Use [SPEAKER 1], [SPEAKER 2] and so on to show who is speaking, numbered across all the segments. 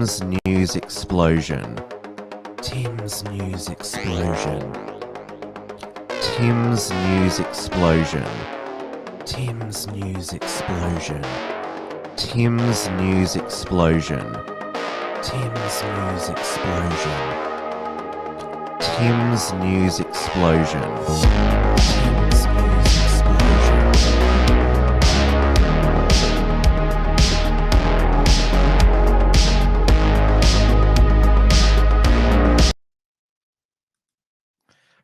[SPEAKER 1] Tim's News Explosion. Tim's News Explosion. Tim's News Explosion. Tim's News Explosion. Tim's News Explosion. Tim's News Explosion. Tim's News Explosion. Tim's News Explosion.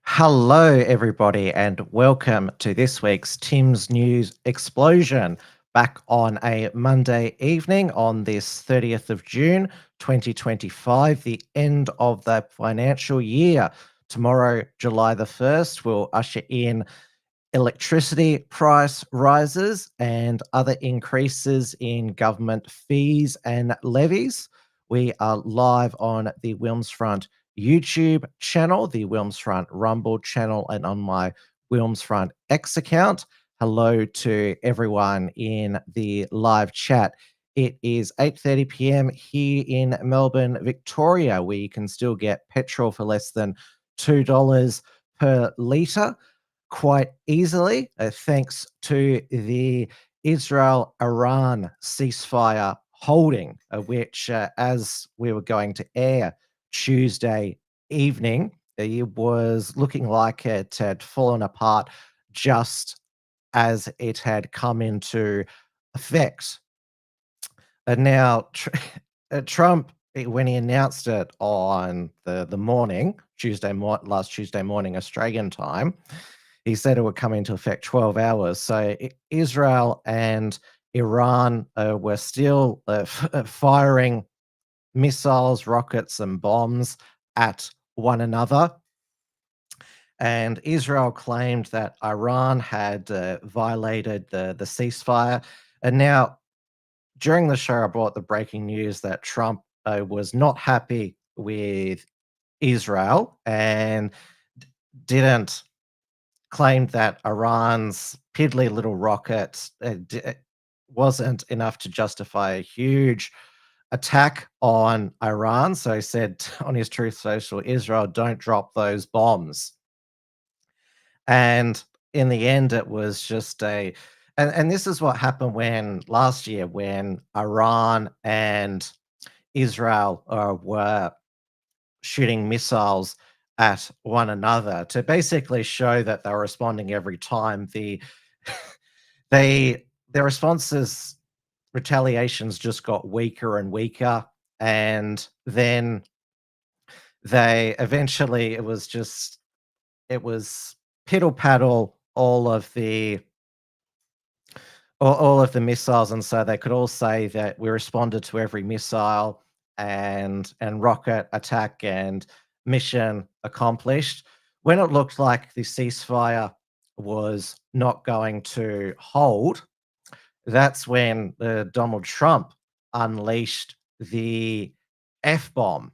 [SPEAKER 1] Hello, everybody, and welcome to this week's Tim's News Explosion. Back on a Monday evening on this 30th of June, 2025, the end of the financial year. Tomorrow, July the 1st, will usher in electricity price rises and other increases in government fees and levies. We are live on the Wilms Front YouTube channel, the Wilms Front Rumble channel, and on my Wilms Front X account. Hello to everyone in the live chat. It is 8:30 p.m. here in Melbourne, Victoria, where you can still get petrol for less than $2 per litre quite easily, thanks to the Israel-Iran ceasefire holding, which, as we were going to air Tuesday evening, it was looking like it had fallen apart just as it had come into effect. And now Trump, when he announced it on the morning, last Tuesday morning, Australian time, he said it would come into effect 12 hours. So Israel and Iran were still firing missiles, rockets, and bombs at one another. And Israel claimed that Iran had violated the ceasefire. And now, during the show, I brought the breaking news that Trump was not happy with Israel and didn't claim that Iran's piddly little rocket wasn't enough to justify a huge attack on Iran. So he said on his Truth Social, Israel, don't drop those bombs. And in the end, it was just and this is what happened last year when Iran and Israel were shooting missiles at one another to basically show that they were responding every time. Their responses, retaliations just got weaker and weaker, and then they eventually it was piddle paddle all of the missiles, and so they could all say that we responded to every missile and rocket attack and mission accomplished. When it looked like the ceasefire was not going to hold, that's when Donald Trump unleashed the F-bomb.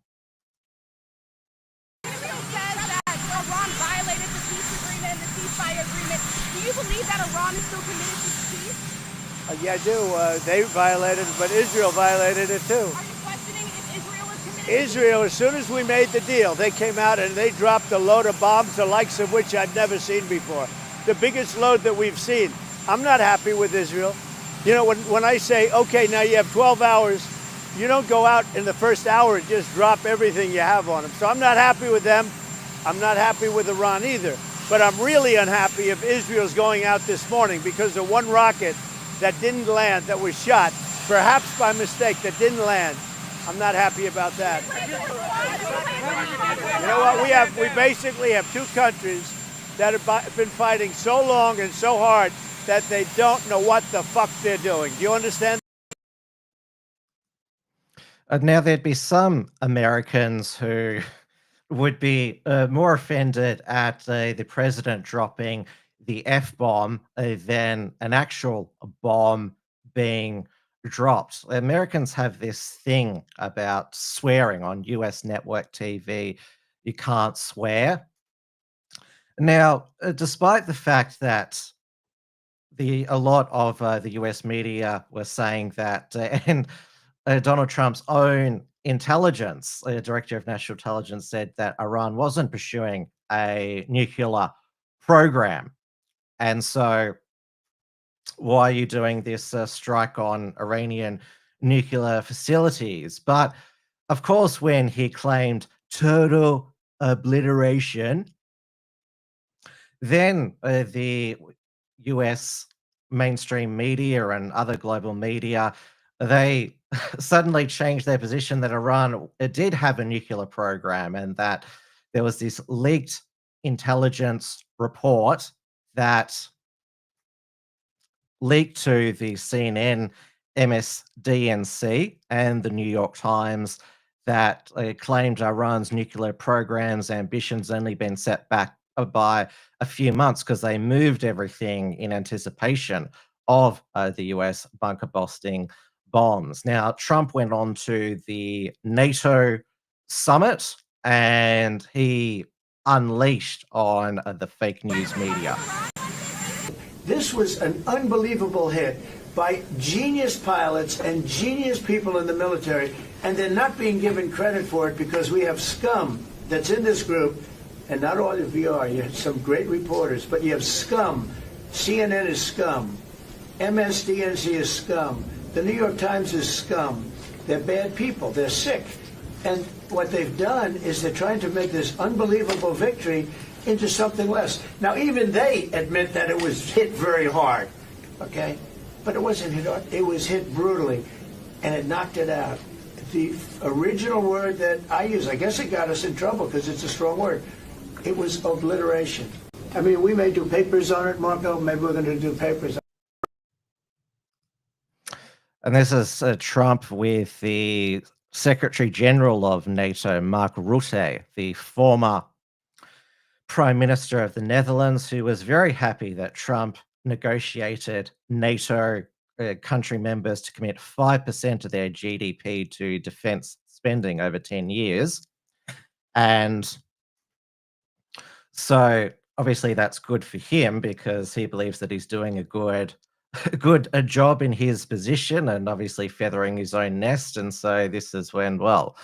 [SPEAKER 2] Israel says that Iran violated the peace agreement and the ceasefire agreement. Do you believe that Iran is still committed to peace?
[SPEAKER 3] Yeah, I do. They violated it, but Israel violated it too.
[SPEAKER 2] Are you questioning if Israel is committed?
[SPEAKER 3] Israel, as soon as we made the deal, they came out and they dropped a load of bombs, the likes of which I've never seen before. The biggest load that we've seen. I'm not happy with Israel. You know, when I say, okay, now you have 12 hours, you don't go out in the first hour and just drop everything you have on them. So I'm not happy with them. I'm not happy with Iran either. But I'm really unhappy if Israel's going out this morning because of one rocket that didn't land, that was shot, perhaps by mistake, that didn't land. I'm not happy about that. You know what? We basically have two countries that have been fighting so long and so hard that they don't know what the fuck they're doing. Do you understand?
[SPEAKER 1] Now, there'd be some Americans who would be more offended at the president dropping the F-bomb than an actual bomb being dropped. Americans have this thing about swearing on US network TV. You can't swear. Now, despite the fact that a lot of the US media were saying that, and Donald Trump's own intelligence, the director of national intelligence, said that Iran wasn't pursuing a nuclear program. And so why are you doing this strike on Iranian nuclear facilities? But of course, when he claimed total obliteration, then the US mainstream media and other global media, they suddenly changed their position that Iran did have a nuclear program and that there was this leaked intelligence report that leaked to the CNN, MSDNC, and the New York Times that claimed Iran's nuclear program's ambitions only been set back by a few months because they moved everything in anticipation of the US bunker busting bombs. Now, Trump went on to the NATO summit and he unleashed on the fake news media.
[SPEAKER 4] This was an unbelievable hit by genius pilots and genius people in the military, and they're not being given credit for it because we have scum that's in this group, and not all of you are. You have some great reporters, but you have scum. CNN is scum. MSDNC is scum. The New York Times is scum. They're bad people. They're sick. And what they've done is they're trying to make this unbelievable victory into something less. Now, even they admit that it was hit very hard, okay? But it wasn't hit hard. It was hit brutally, and it knocked it out. The original word that I use, I guess it got us in trouble because it's a strong word. It was obliteration. I mean, we may do papers on it, Marco. Maybe we're going to do papers on it.
[SPEAKER 1] And this is Trump with the Secretary General of NATO, Mark Rutte, the former Prime Minister of the Netherlands, who was very happy that Trump negotiated NATO country members to commit 5% of their GDP to defense spending over 10 years. And so obviously that's good for him because he believes that he's doing a good job in his position and obviously feathering his own nest. And so this is when, well,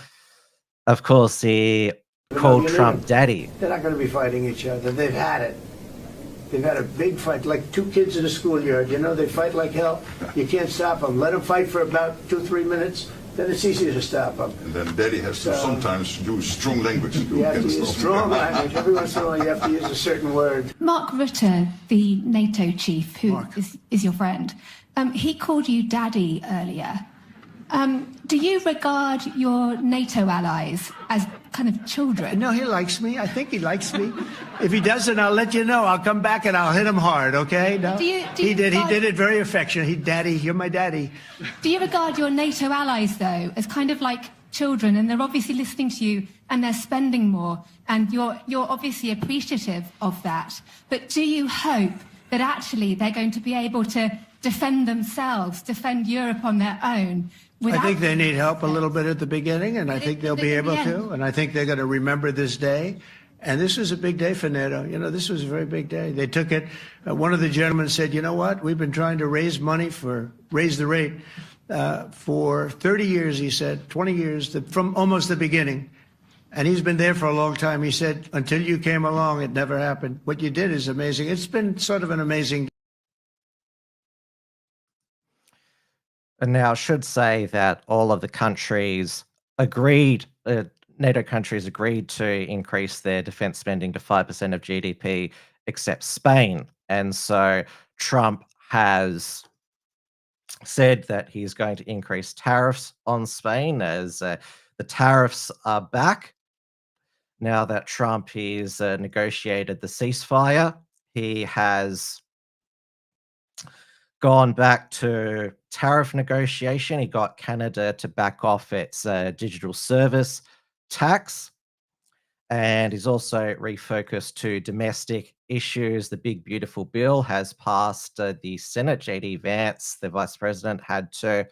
[SPEAKER 1] of course, he called Trump daddy.
[SPEAKER 4] They're not going to be fighting each other. They've had it. They've had a big fight, like two kids in a schoolyard. You know, they fight like hell. You can't stop them. Let them fight for about 2-3 minutes. Then it's easy to stop them.
[SPEAKER 5] And then daddy has to sometimes use strong language.
[SPEAKER 4] You have to use strong language. Every once in a while you have to use a certain word.
[SPEAKER 6] Mark Rutte, the NATO chief, who is your friend, he called you daddy earlier. Do you regard your NATO allies as kind of children?
[SPEAKER 4] No, he likes me. I think he likes me. If he doesn't, I'll let you know. I'll come back and I'll hit him hard, okay? No? He did it very affectionate. Daddy, you're my daddy.
[SPEAKER 6] Do you regard your NATO allies, though, as kind of like children, and they're obviously listening to you and they're spending more, and you're obviously appreciative of that, but do you hope that actually they're going to be able to defend themselves, defend Europe on their own?
[SPEAKER 4] I think they need help a little bit at the beginning, and I think they'll be able to, and I think they're going to remember this day. And this was a big day for NATO. You know, this was a very big day. They took it. One of the gentlemen said, you know what? We've been trying to raise money raise the rate for 30 years, he said, 20 years, from almost the beginning. And he's been there for a long time. He said, until you came along, it never happened. What you did is amazing. It's been sort of an amazing.
[SPEAKER 1] And now I should say that all of the countries agreed, NATO countries agreed to increase their defense spending to 5% of GDP, except Spain. And so Trump has said that he's going to increase tariffs on Spain as the tariffs are back. Now that Trump has negotiated the ceasefire, he has gone back to tariff negotiation. He got Canada to back off its digital service tax. And he's also refocused to domestic issues. The big, beautiful bill has passed the Senate. J.D. Vance, the vice president, had to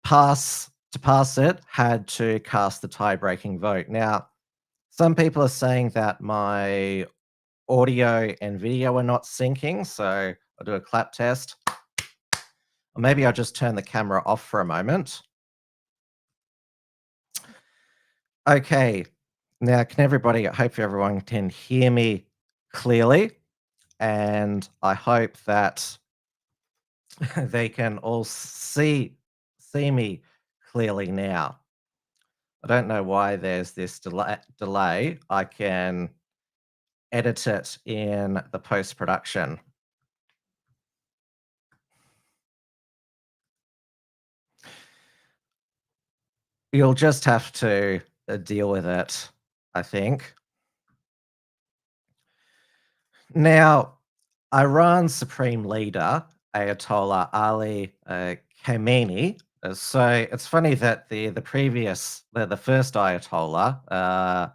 [SPEAKER 1] pass it, had to cast the tie-breaking vote. Now, some people are saying that my audio and video are not syncing, so I'll do a clap test. Or maybe I'll just turn the camera off for a moment. Okay. Now, can everybody, I hope everyone can hear me clearly. And I hope that they can all see me clearly now. I don't know why there's this delay. I can edit it in the post-production. You'll just have to deal with it, I think. Now, Iran's supreme leader, Ayatollah Ali Khamenei. So it's funny that the first Ayatollah,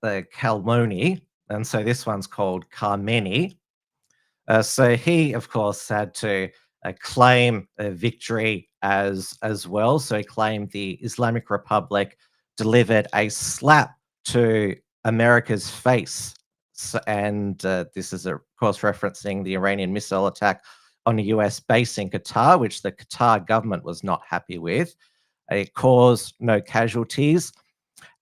[SPEAKER 1] the Kalmoni, and so this one's called Khamenei. So he, of course, had to claim a victory as well. So he claimed the Islamic Republic delivered a slap to America's face. And this is, of course, referencing the Iranian missile attack on a US base in Qatar, which the Qatar government was not happy with. It caused no casualties.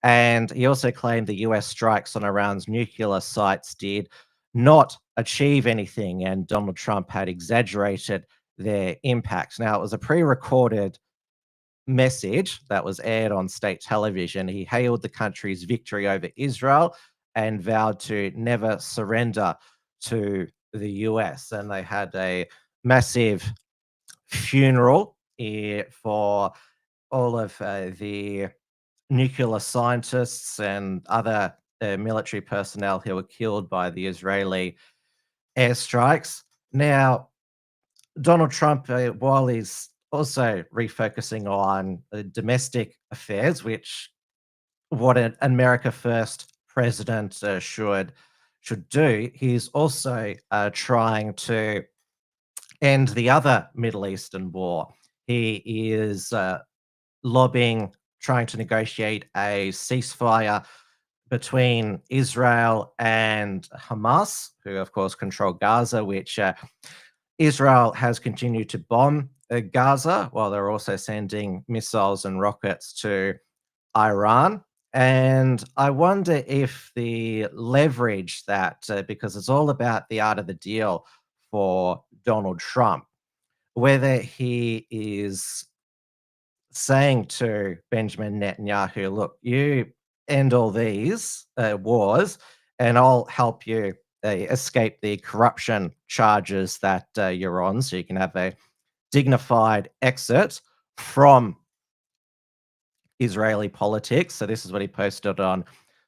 [SPEAKER 1] And he also claimed the US strikes on Iran's nuclear sites did not achieve anything, and Donald Trump had exaggerated their impact. Now, it was a pre recorded message that was aired on state television. He hailed the country's victory over Israel and vowed to never surrender to the US. And they had a massive funeral for all of the nuclear scientists and other military personnel who were killed by the Israeli airstrikes. Now, Donald Trump, while he's also refocusing on domestic affairs, which what an America First president should do, he's also trying to end the other Middle Eastern war. He is lobbying, trying to negotiate a ceasefire between Israel and Hamas, who, of course, control Gaza, which Israel has continued to bomb Gaza while they're also sending missiles and rockets to Iran. And I wonder if the leverage that, because it's all about the art of the deal for Donald Trump, whether he is saying to Benjamin Netanyahu, look, you end all these wars and I'll help you escape the corruption charges that you're on so you can have a dignified exit from Israeli politics. So this is what he posted on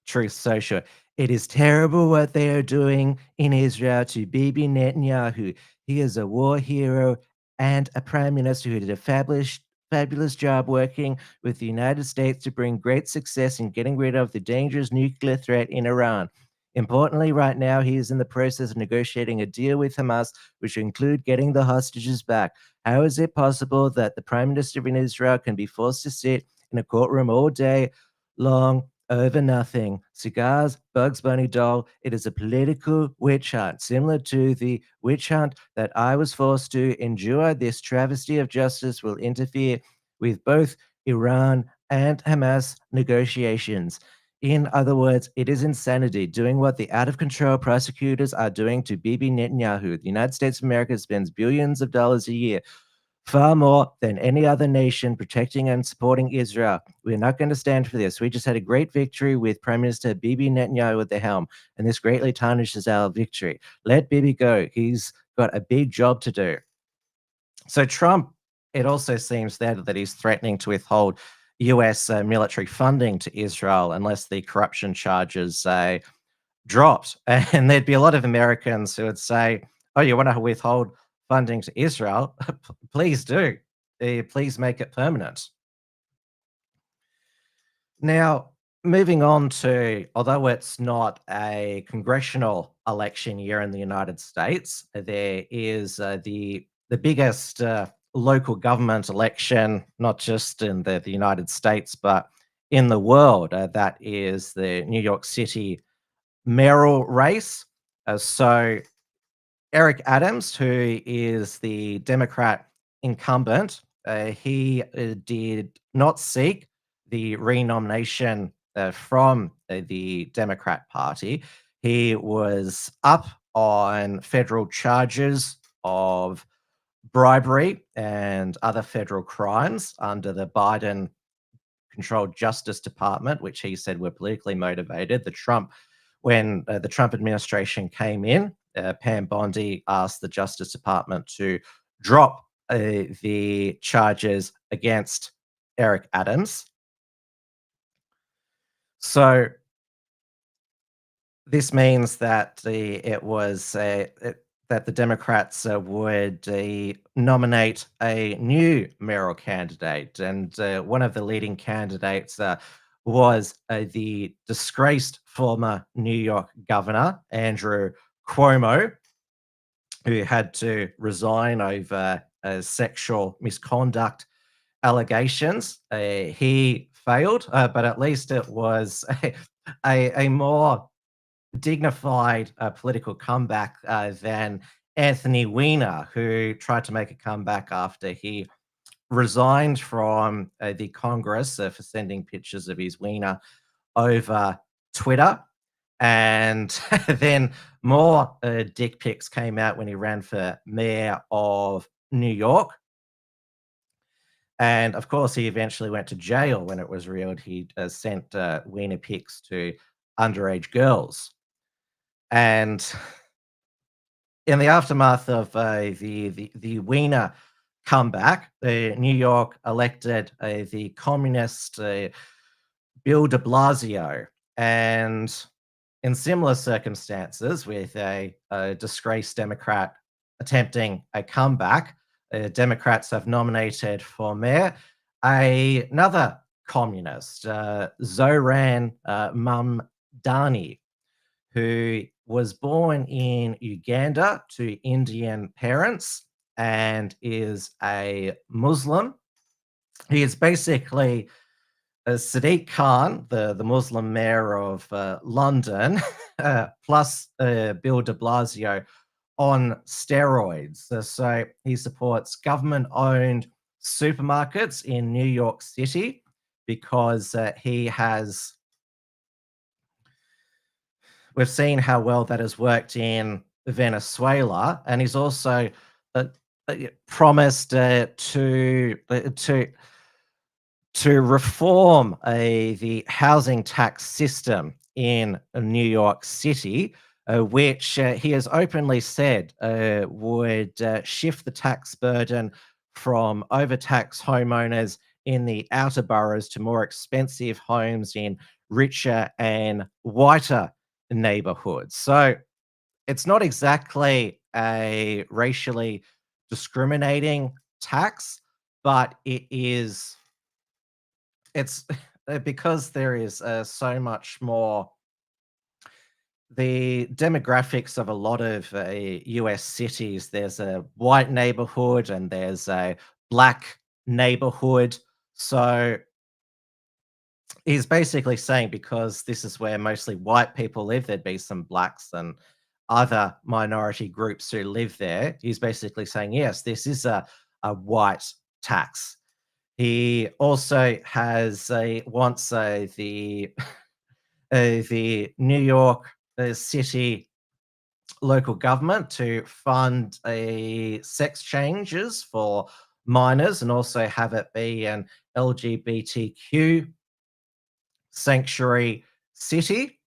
[SPEAKER 1] Truth Social. It is terrible what they are doing in Israel to Bibi Netanyahu. He is a war hero and a prime minister who did a fabulous job working with the United States to bring great success in getting rid of the dangerous nuclear threat in Iran. Importantly, right now, he is in the process of negotiating a deal with Hamas, which will include getting the hostages back. How is it possible that the prime minister in Israel can be forced to sit in a courtroom all day long over nothing? Cigars, Bugs Bunny doll. It is a political witch hunt, similar to the witch hunt that I was forced to endure. This travesty of justice will interfere with both Iran and Hamas negotiations. In other words, it is insanity doing what the out of control prosecutors are doing to Bibi Netanyahu. The United States of America spends billions of dollars a year, far more than any other nation, protecting and supporting Israel. We're not going to stand for this. We just had a great victory with Prime Minister Bibi Netanyahu at the helm, and this greatly tarnishes our victory. Let Bibi go. He's got a big job to do. So Trump, it also seems that he's threatening to withhold US military funding to Israel unless the corruption charges dropped. And there'd be a lot of Americans who would say, oh, you want to withhold funding to Israel? Please do. Please make it permanent. Now, moving on to, although it's not a congressional election year in the United States, there is the biggest local government election, not just in the United States, but in the world. That is the New York City mayoral race. So Eric Adams, who is the Democrat incumbent, he did not seek the renomination from the Democrat Party. He was up on federal charges of bribery and other federal crimes under the Biden controlled Justice Department, which he said were politically motivated. When the Trump administration came in, Pam Bondi asked the Justice Department to drop the charges against Eric Adams. So this means that that the Democrats would nominate a new mayoral candidate, and one of the leading candidates was the disgraced former New York governor Andrew Cuomo, who had to resign over sexual misconduct allegations. He failed, but at least it was a more dignified political comeback than Anthony Weiner, who tried to make a comeback after he resigned from the Congress for sending pictures of his wiener over Twitter. And then more dick pics came out when he ran for mayor of New York. And of course, he eventually went to jail when it was revealed he sent wiener pics to underage girls. And in the aftermath of the Wiener comeback, New York elected the communist Bill de Blasio. And in similar circumstances, with a disgraced Democrat attempting a comeback, Democrats have nominated for mayor another communist, Zoran Mamdani, who was born in Uganda to Indian parents and is a Muslim. He is basically Sadiq Khan, the Muslim mayor of London, plus Bill de Blasio on steroids. So he supports government-owned supermarkets in New York City because we've seen how well that has worked in Venezuela, and he's also promised to reform the housing tax system in New York City, which he has openly said would shift the tax burden from overtaxed homeowners in the outer boroughs to more expensive homes in richer and whiter neighborhoods. So it's not exactly a racially discriminating tax, but it's because there is so much more. The demographics of a lot of US cities, there's a white neighborhood and there's a black neighborhood. So he's basically saying because this is where mostly white people live, there'd be some blacks and other minority groups who live there. He's basically saying, yes, this is a white tax. He also wants the New York City local government to fund sex changes for minors and also have it be an LGBTQ sanctuary city.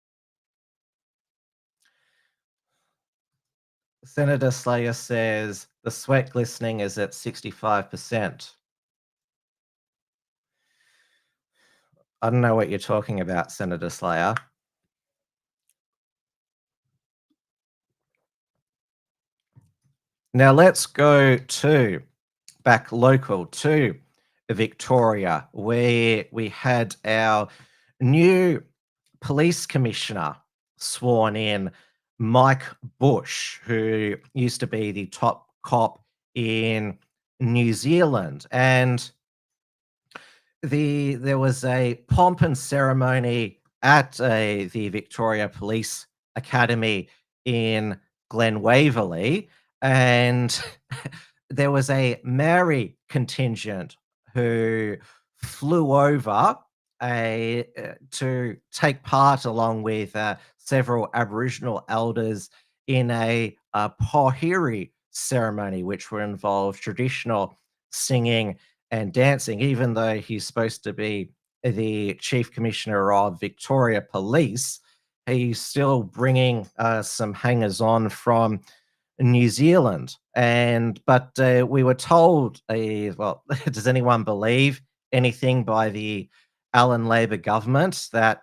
[SPEAKER 1] Senator Slayer says the sweat glistening is at 65%. I don't know what you're talking about, Senator Slayer. Now let's go back local to Victoria, where we had our new police commissioner sworn in, Mike Bush, who used to be the top cop in New Zealand. And there was a pomp and ceremony at the Victoria Police Academy in Glen Waverley, and there was a Maori contingent who flew over to take part along with several Aboriginal elders in a Pohiri ceremony, which will involve traditional singing and dancing, even though he's supposed to be the Chief Commissioner of Victoria Police. He's still bringing some hangers-on from New Zealand. But we were told, well, does anyone believe anything by the Allen Labor government that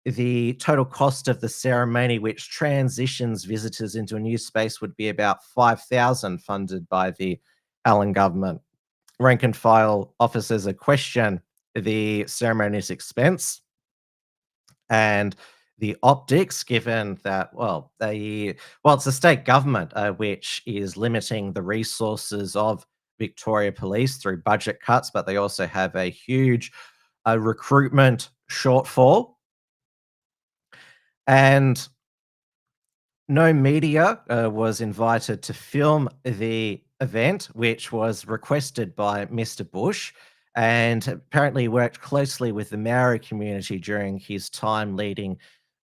[SPEAKER 1] the total cost of the ceremony, which transitions visitors into a new space, would be about 5,000 funded by the Allen government? Rank and file officers question the ceremony's expense and the optics, given that, well, it's the state government which is limiting the resources of Victoria Police through budget cuts, but they also have a huge recruitment shortfall. And no media was invited to film the event, which was requested by Mr. Bush, and apparently worked closely with the Maori community during his time leading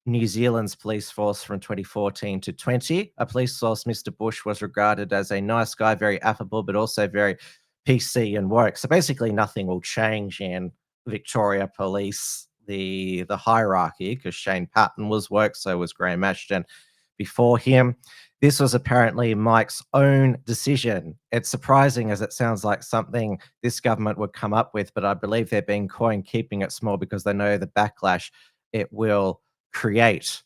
[SPEAKER 1] New Zealand's police force from 2014 to 20. A police source, Mr. Bush was regarded as a nice guy, very affable, but also very PC and woke. So basically nothing will change in Victoria Police, the hierarchy, because Shane Patton was woke, so was Graham Ashton before him. This was apparently Mike's own decision. It's surprising, as it sounds like something this government would come up with, but I believe they're being coy, keeping it small, because they know the backlash it will create.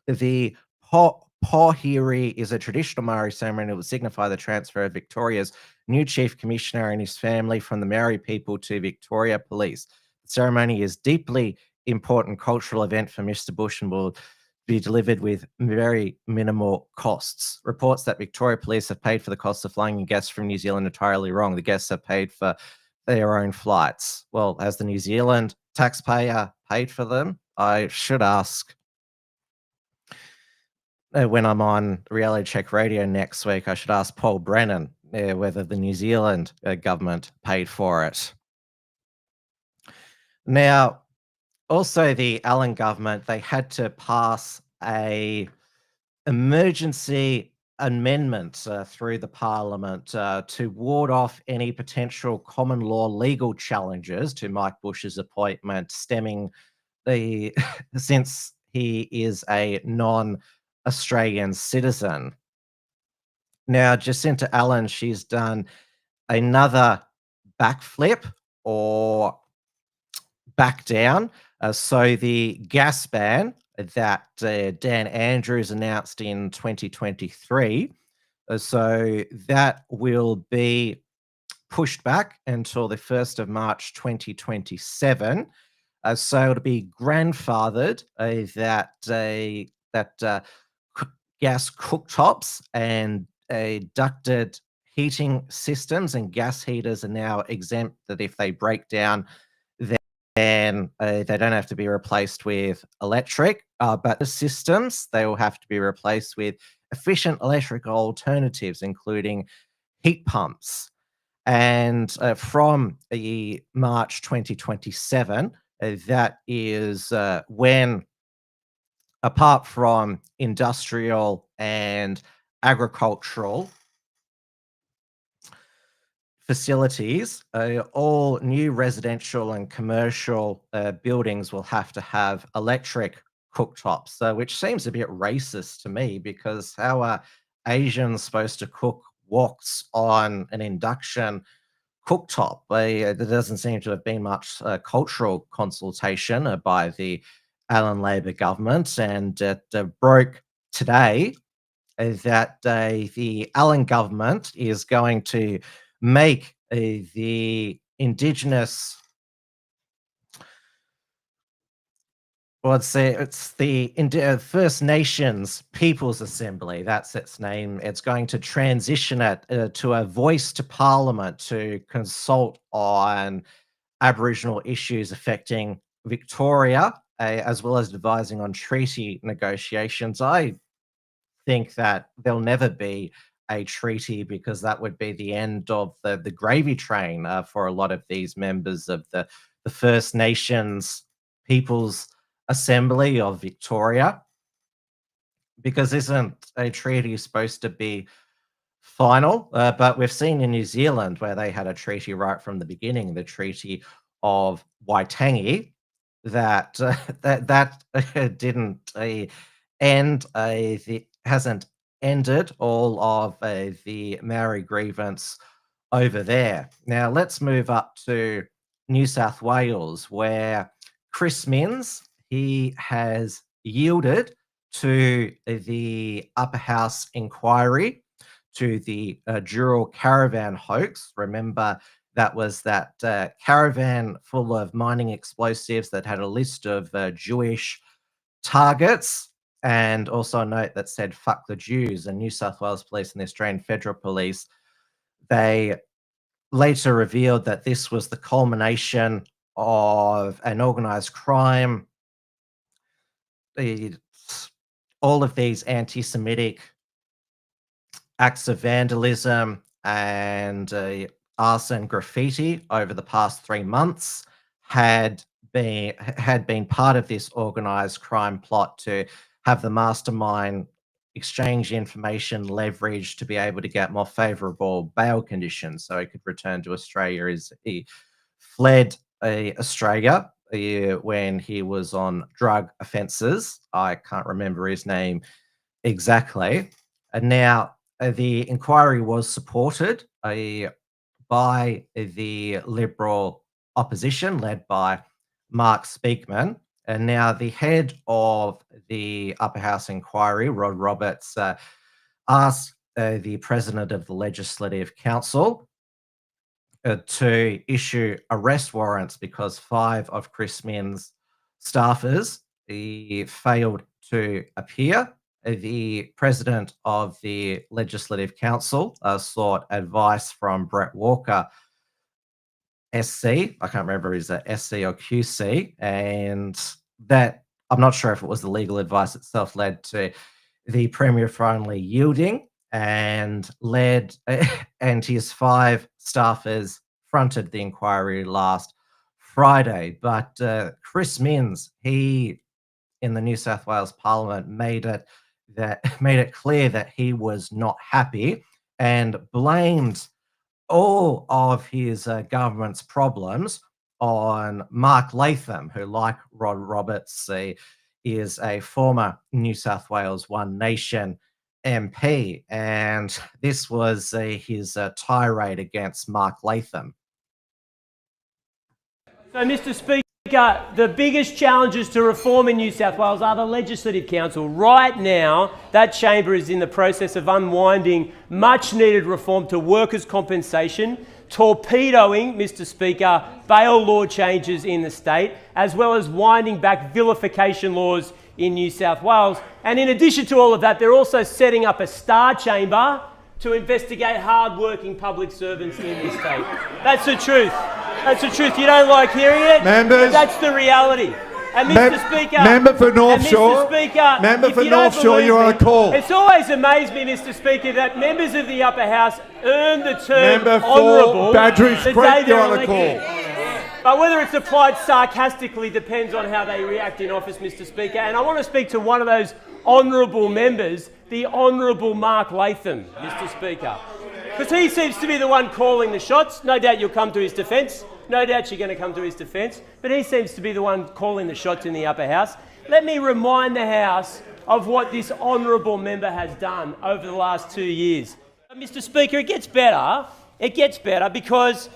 [SPEAKER 1] The Pohiri is a traditional Maori ceremony that will signify the transfer of Victoria's new Chief Commissioner and his family from the Maori people to Victoria Police. The ceremony is deeply important cultural event for Mr. Bush and will be delivered with very minimal costs. Reports that Victoria Police have paid for the cost of flying guests from New Zealand entirely wrong. The guests have paid for their own flights. Well, has the New Zealand taxpayer paid for them? I should ask when I'm on Reality Check Radio next week. I should ask Paul Brennan whether the New Zealand government paid for it. Now, also, the Allen government, they had to pass a emergency amendment through the parliament to ward off any potential common law legal challenges to Mike Bush's appointment, stemming since he is a non-Australian citizen. Now, Jacinta Allen, she's done another backflip or back down. So the gas ban that Dan Andrews announced in 2023, so that will be pushed back until the 1st of March 2027. So it'll be grandfathered that gas cooktops and ducted heating systems and gas heaters are now exempt, that if they break down, then they don't have to be replaced with electric, but the systems, they will have to be replaced with efficient electrical alternatives, including heat pumps. And from March 2027, that is when, apart from industrial and agricultural facilities, all new residential and commercial buildings will have to have electric cooktops, which seems a bit racist to me, because how are Asians supposed to cook woks on an induction cooktop? There doesn't seem to have been much cultural consultation by the Allen Labor government, and it broke today that the Allen government is going to make the Indigenous, well, it's the First Nations People's Assembly, that's its name. It's going to transition it to a voice to Parliament to consult on Aboriginal issues affecting Victoria, as well as advising on treaty negotiations. I think that there'll never be a treaty, because that would be the end of the gravy train for a lot of these members of the the First Nations People's Assembly of Victoria, because isn't a treaty supposed to be final? But we've seen in New Zealand where they had a treaty right from the beginning, the Treaty of Waitangi, that didn't end. Hasn't ended all of the Maori grievance over there. Now let's move up to New South Wales, where Chris Minns, he has yielded to the Upper House inquiry to the Dural caravan hoax. Remember, that was that caravan full of mining explosives that had a list of Jewish targets, and also a note that said "fuck the Jews." And New South Wales Police and the Australian Federal Police, they later revealed that this was the culmination of an organised crime. All of these anti-Semitic acts of vandalism and arson graffiti over the past 3 months had been part of this organised crime plot to have the mastermind exchange information, leverage to be able to get more favourable bail conditions so he could return to Australia. As he fled Australia when he was on drug offences. I can't remember his name exactly. And now the inquiry was supported by the Liberal opposition led by Mark Speakman. And now the head of the Upper House inquiry, Rod Roberts, asked the President of the Legislative Council to issue arrest warrants because 5 of Chris Minns' staffers failed to appear. The President of the Legislative Council sought advice from Brett Walker, SC. I can't remember is that SC or QC, and that I'm not sure if it was the legal advice itself led to the Premier finally yielding and and his 5 staffers fronted the inquiry last Friday. But Chris Minns, he in the New South Wales Parliament made it clear that he was not happy and blamed all of his government's problems on Mark Latham, who, like Rod Roberts, is a former New South Wales One Nation MP. And this was his tirade against Mark Latham.
[SPEAKER 7] So, Mr. Speaker, the biggest challenges to reform in New South Wales are the Legislative Council. Right now, that chamber is in the process of unwinding much-needed reform to workers' compensation, torpedoing, Mr. Speaker, bail law changes in the state, as well as winding back vilification laws in New South Wales. And in addition to all of that, they're also setting up a star chamber to investigate hard-working public servants in this state. That's the truth. That's the truth. You don't like hearing it?
[SPEAKER 8] Members,
[SPEAKER 7] that's the reality. And Mr. Speaker,
[SPEAKER 8] member for North Shore, member for North Shore, you're on a call.
[SPEAKER 7] It's always amazed me, Mr. Speaker, that members of the upper house earn the term honourable the day they're elected. But whether it's applied sarcastically depends on how they react in office, Mr. Speaker. And I want to speak to one of those honourable members, the Honourable Mark Latham, Mr. Speaker. Because he seems to be the one calling the shots. No doubt you'll come to his defence. No doubt you're going to come to his defence. But he seems to be the one calling the shots in the upper house. Let me remind the House of what this honourable member has done over the last 2 years. Mr. Speaker, it gets better. It gets better because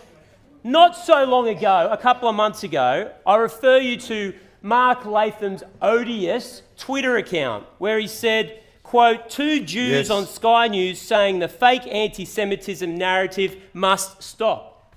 [SPEAKER 7] not so long ago, a couple of months ago, I refer you to Mark Latham's odious Twitter account where he said, quote, 2 Jews on Sky News saying the fake anti-Semitism narrative must stop.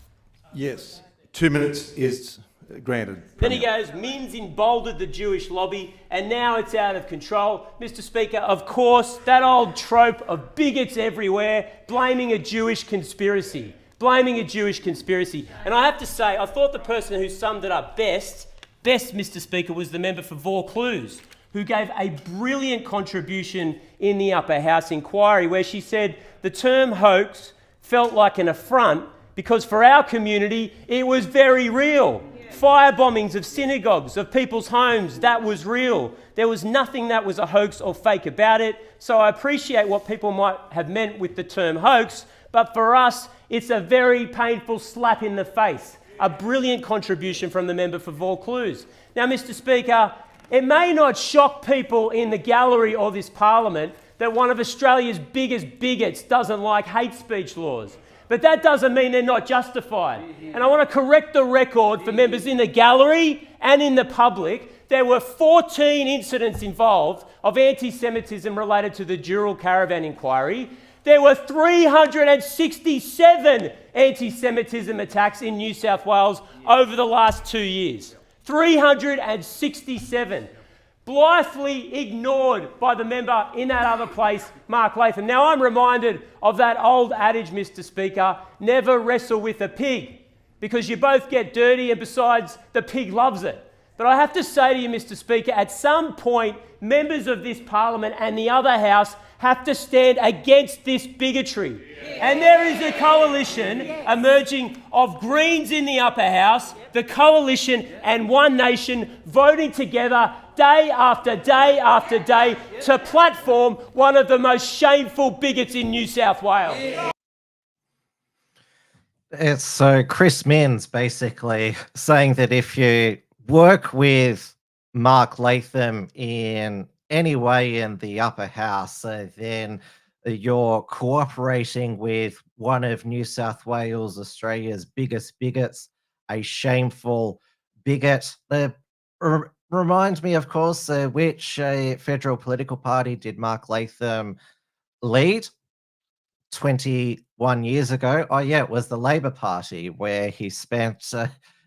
[SPEAKER 8] Yes. 2 minutes is granted.
[SPEAKER 7] Then he goes, Minns emboldened the Jewish lobby and now it's out of control. Mr. Speaker, of course, that old trope of bigots everywhere blaming a Jewish conspiracy. Blaming a Jewish conspiracy. And I have to say, I thought the person who summed it up best, Mr. Speaker, was the member for Vaucluse, who gave a brilliant contribution in the Upper House inquiry where she said the term hoax felt like an affront because for our community it was very real. Fire bombings of synagogues, of people's homes, that was real. There was nothing that was a hoax or fake about it. So I appreciate what people might have meant with the term hoax, but for us, it's a very painful slap in the face. A brilliant contribution from the member for Vaucluse. Now, Mr. Speaker, it may not shock people in the gallery or this parliament that one of Australia's biggest bigots doesn't like hate speech laws. But that doesn't mean they're not justified. And I want to correct the record for members in the gallery and in the public. There were 14 incidents involved of anti-Semitism related to the Dural Caravan inquiry. There were 367 anti-Semitism attacks in New South Wales over the last 2 years. 367. Blithely ignored by the member in that other place, Mark Latham. Now, I'm reminded of that old adage, Mr. Speaker, never wrestle with a pig, because you both get dirty and besides, the pig loves it. But I have to say to you, Mr. Speaker, at some point, members of this parliament and the other house have to stand against this bigotry. And there is a coalition emerging of Greens in the upper house, the coalition and One Nation voting together day after day after day to platform one of the most shameful bigots in New South Wales.
[SPEAKER 1] It's so Chris Minns basically saying that if you work with Mark Latham in any way in the upper house, then you're cooperating with one of New South Wales, Australia's biggest bigots, a shameful bigot. Reminds me, of course, which federal political party did Mark Latham lead 21 years ago? Oh, yeah, it was the Labor Party, where he spent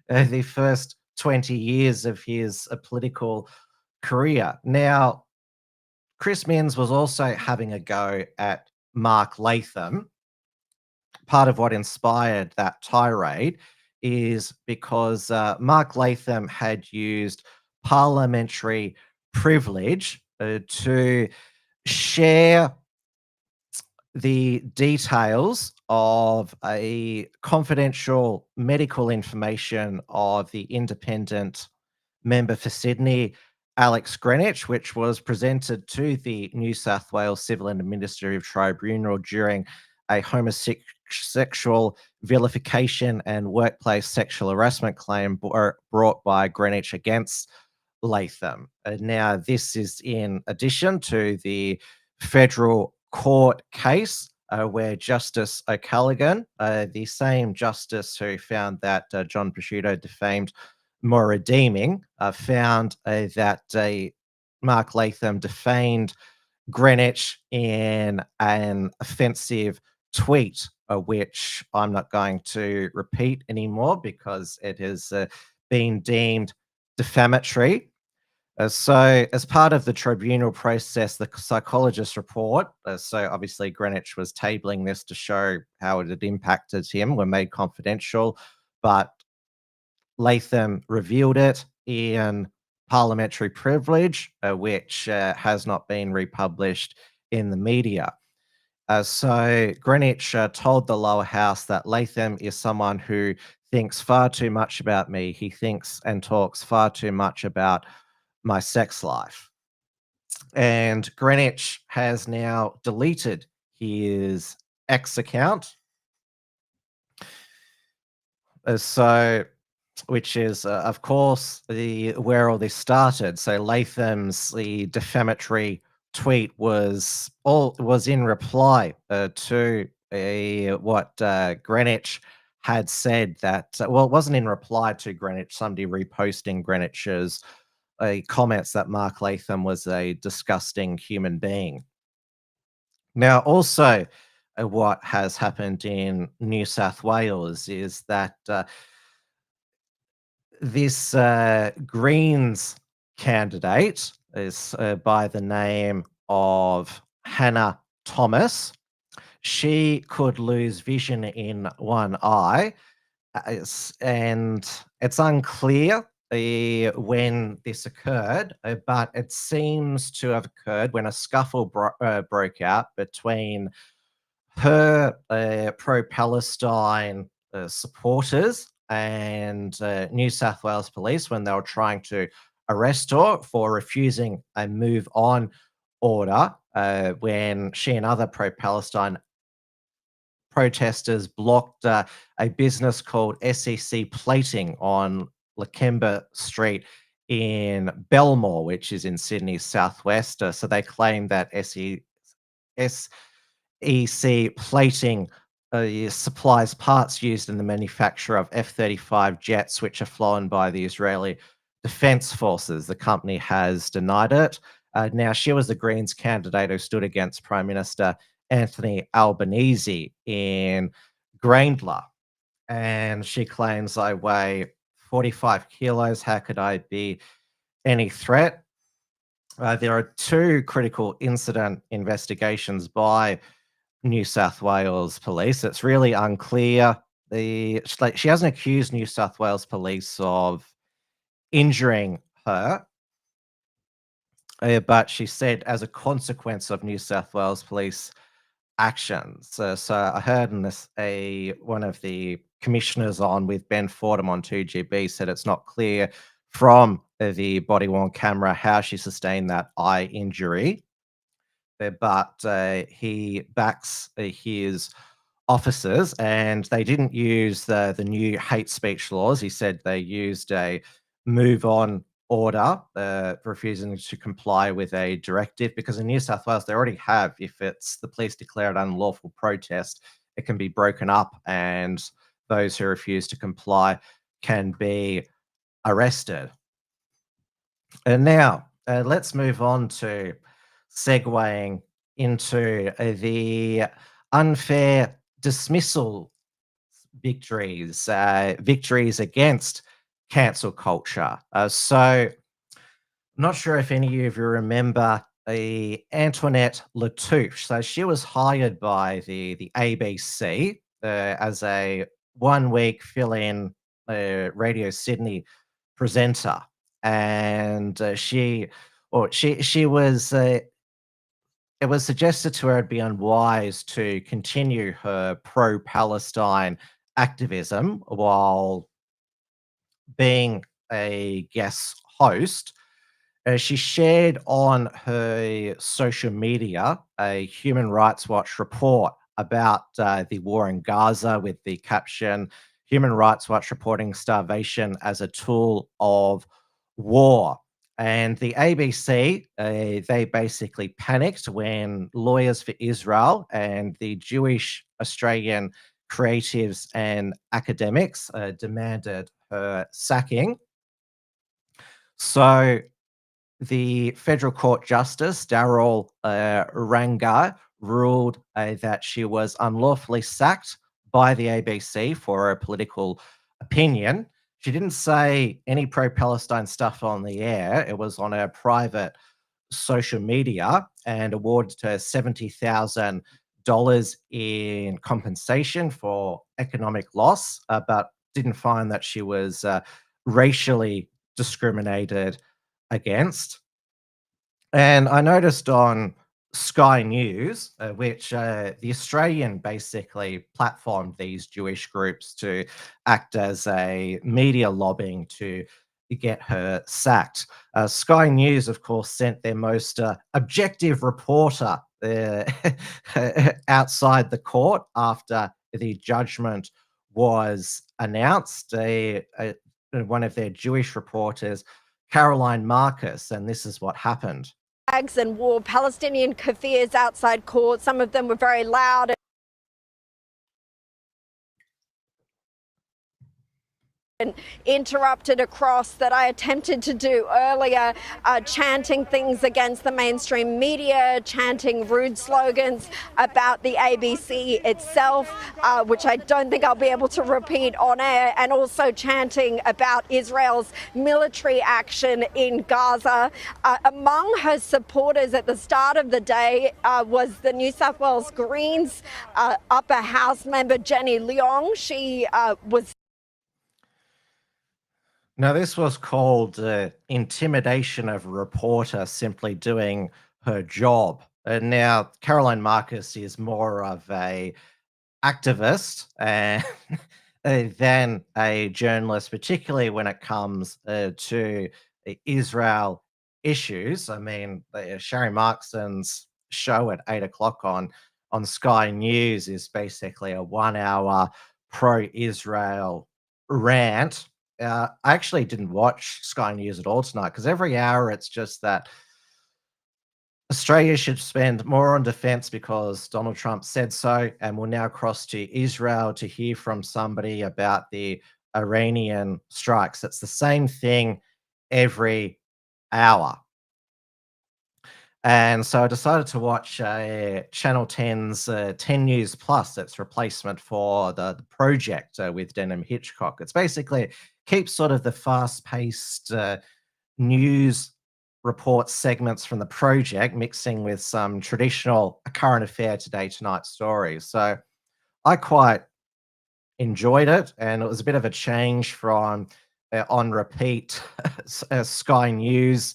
[SPEAKER 1] the first 20 years of his political career. Now, Chris Minns was also having a go at Mark Latham. Part of what inspired that tirade is because Mark Latham had used parliamentary privilege to share the details of a confidential medical information of the independent member for Sydney, Alex Greenwich, which was presented to the New South Wales Civil and Administrative Tribunal during a homosexual vilification and workplace sexual harassment claim brought by Greenwich against Latham. Now, this is in addition to the federal court case where Justice O'Callaghan, the same justice who found that John Prosciutto defamed Maura Deeming, found that Mark Latham defamed Greenwich in an offensive tweet, which I'm not going to repeat anymore because it has been deemed defamatory. So as part of the tribunal process, the psychologist report, so obviously Greenwich was tabling this to show how it had impacted him, were made confidential, but Latham revealed it in parliamentary privilege, which has not been republished in the media. So Greenwich told the lower house that Latham is someone who thinks far too much about me. He thinks and talks far too much about my sex life. And Greenwich has now deleted his X account. Which is, of course, where all this started. So Latham's defamatory tweet was in reply to what Greenwich had said that, well, it wasn't in reply to Greenwich, somebody reposting Greenwich's comments that Mark Latham was a disgusting human being. Now, also, what has happened in New South Wales is that this Greens candidate is by the name of Hannah Thomas. She could lose vision in one eye, and it's unclear when this occurred, but it seems to have occurred when a scuffle broke out between her pro-Palestine supporters and New South Wales police when they were trying to arrest her for refusing a move on order when she and other pro-Palestine protesters blocked a business called SEC Plating on Lakemba Street in Belmore, which is in Sydney's southwest. So they claim that SEC Plating supplies parts used in the manufacture of F-35 jets, which are flown by the Israeli Defense Forces. The company has denied it. Now, she was the Greens candidate who stood against Prime Minister Anthony Albanese in Grayndler. And she claims, I weigh 45 kilos. How could I be any threat? There are two critical incident investigations by New South Wales police. It's really unclear. She hasn't accused New South Wales police of injuring her, but she said as a consequence of New South Wales police actions. So I heard in this one of the commissioners on with Ben Fordham on 2GB said it's not clear from the body-worn camera how she sustained that eye injury, but he backs his officers, and they didn't use the new hate speech laws. He said they used a move on order, refusing to comply with a directive, because in New South Wales they already have, if it's the police declare it unlawful protest, it can be broken up and those who refuse to comply can be arrested. And now let's move on to segueing into the unfair dismissal victories, victories against cancel culture. So I'm not sure if any of you remember Antoinette Latouche. So she was hired by the ABC as a 1 week fill-in Radio Sydney presenter, and she was. It was suggested to her it'd be unwise to continue her pro-Palestine activism while being a guest host. She shared on her social media a Human Rights Watch report about the war in Gaza with the caption, Human Rights Watch reporting starvation as a tool of war. And the ABC, they basically panicked when Lawyers for Israel and the Jewish Australian creatives and academics demanded her sacking. So the Federal Court Justice, Darrell Ranga, ruled that she was unlawfully sacked by the ABC for her political opinion. She didn't say any pro-Palestine stuff on the air. It was on her private social media, and awarded her $70,000 in compensation for economic loss, but didn't find that she was racially discriminated against. And I noticed on Sky News, which the Australian basically platformed these Jewish groups to act as a media lobbying to get her sacked. Sky News, of course, sent their most objective reporter outside the court after the judgment was announced. One of their Jewish reporters, Caroline Marcus, and this is what happened.
[SPEAKER 9] And wore Palestinian kafirs outside court. Some of them were very loud. And interrupted across that I attempted to do earlier, chanting things against the mainstream media, chanting rude slogans about the ABC itself, which I don't think I'll be able to repeat on air, and also chanting about Israel's military action in Gaza. Among her supporters at the start of the day was the New South Wales Greens upper house member Jenny Leong. She was.
[SPEAKER 1] Now, this was called intimidation of a reporter simply doing her job. And now Caroline Marcus is more of a activist, and than a journalist, particularly when it comes to Israel issues. I mean, Sherry Markson's show at 8 o'clock on Sky News is basically a 1 hour pro-Israel rant. I actually didn't watch Sky News at all tonight because every hour it's just that Australia should spend more on defense because Donald Trump said so, and we'll now cross to Israel to hear from somebody about the Iranian strikes. It's the same thing every hour. And so I decided to watch Channel 10's 10 News Plus. It's replacement for the Project with Denham Hitchcock. It's basically keeps sort of the fast-paced news report segments from the Project mixing with some traditional current affair today tonight stories. So I quite enjoyed it, and it was a bit of a change from on repeat Sky News,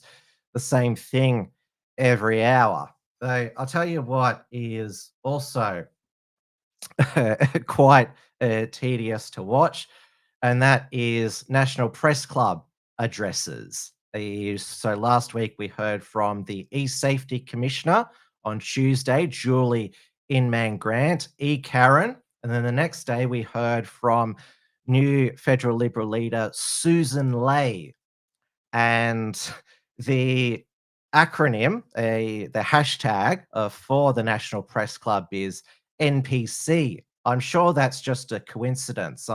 [SPEAKER 1] the same thing every hour. So I'll tell you what is also quite tedious to watch, and that is National Press Club addresses. So last week we heard from the E-Safety Commissioner on Tuesday, Julie Inman Grant, Karen, and then the next day we heard from new federal Liberal leader Sussan Ley. And the acronym, the hashtag for the National Press Club is NPC. I'm sure that's just a coincidence.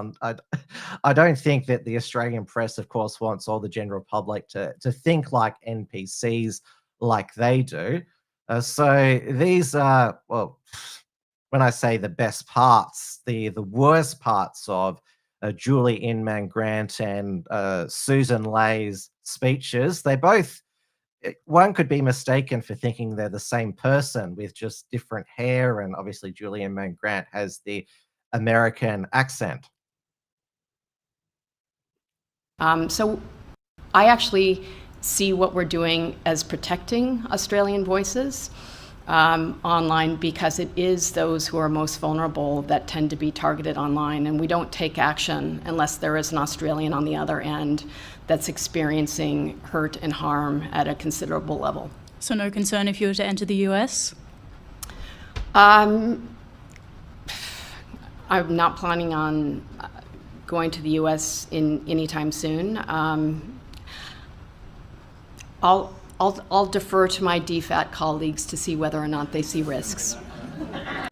[SPEAKER 1] I don't think that the Australian press, of course, wants all the general public to think like NPCs like they do. So these are, well, when I say the best parts, the worst parts of Julie Inman Grant and Sussan Ley's speeches, they both, one could be mistaken for thinking they're the same person with just different hair, and obviously Julie Inman Grant has the American accent.
[SPEAKER 10] So I actually see what we're doing as protecting Australian voices online, because it is those who are most vulnerable that tend to be targeted online, and we don't take action unless there is an Australian on the other end that's experiencing hurt and harm at a considerable level.
[SPEAKER 11] So no concern if you were to enter the US?
[SPEAKER 10] I'm not planning on going to the US anytime soon. I'll defer to my DFAT colleagues to see whether or not they see risks.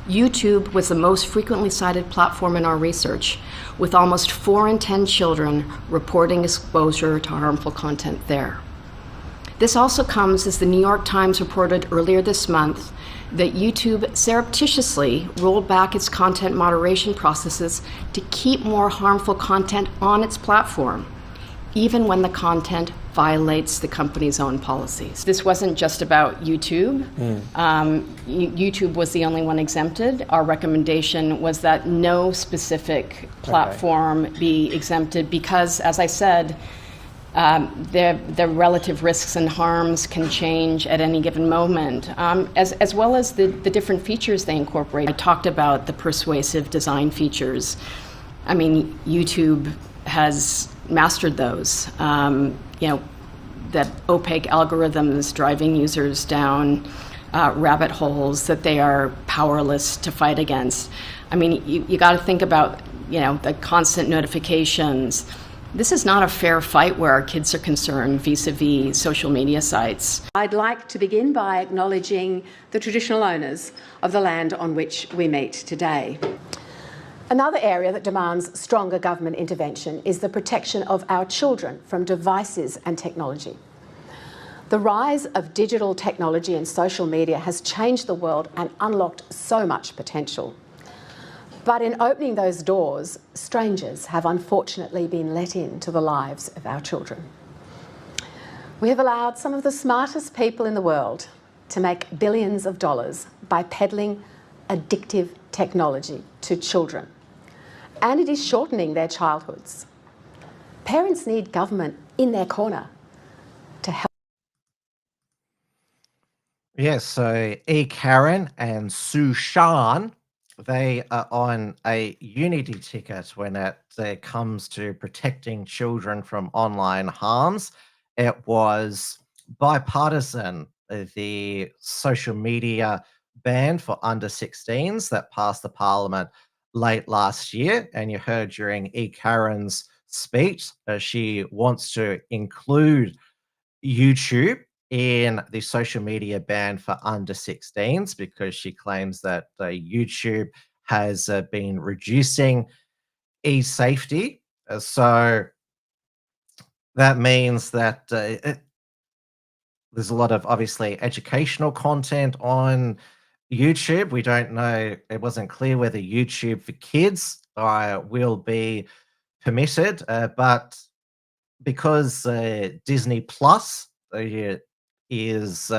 [SPEAKER 10] YouTube was the most frequently cited platform in our research, with almost 4 in 10 children reporting exposure to harmful content there. This also comes as the New York Times reported earlier this month that YouTube surreptitiously rolled back its content moderation processes to keep more harmful content on its platform, even when the content violates the company's own policies. This wasn't just about YouTube. YouTube was the only one exempted. Our recommendation was that no specific platform be exempted because, as I said, the relative risks and harms can change at any given moment, as well as the different features they incorporate. I talked about the persuasive design features. I mean, YouTube has mastered those. That opaque algorithms driving users down rabbit holes that they are powerless to fight against. I mean, you got to think about, the constant notifications. This is not a fair fight where our kids are concerned vis-a-vis social media sites.
[SPEAKER 12] I'd like to begin by acknowledging the traditional owners of the land on which we meet today. Another area that demands stronger government intervention is the protection of our children from devices and technology. The rise of digital technology and social media has changed the world and unlocked so much potential. But in opening those doors, strangers have unfortunately been let into the lives of our children. We have allowed some of the smartest people in the world to make billions of dollars by peddling addictive technology to children. And it is shortening their childhoods. Parents need government in their corner to help.
[SPEAKER 1] Yes, so Karen and Sussan they are on a unity ticket when it comes to protecting children from online harms. It was bipartisan, the social media ban for under 16s that passed the parliament late last year. And you heard during Karen's speech, she wants to include YouTube in the social media ban for under 16s because she claims that YouTube has been reducing e-safety. So that means that there's a lot of obviously educational content on YouTube. We don't know, it wasn't clear whether YouTube for kids will be permitted, but because Disney Plus is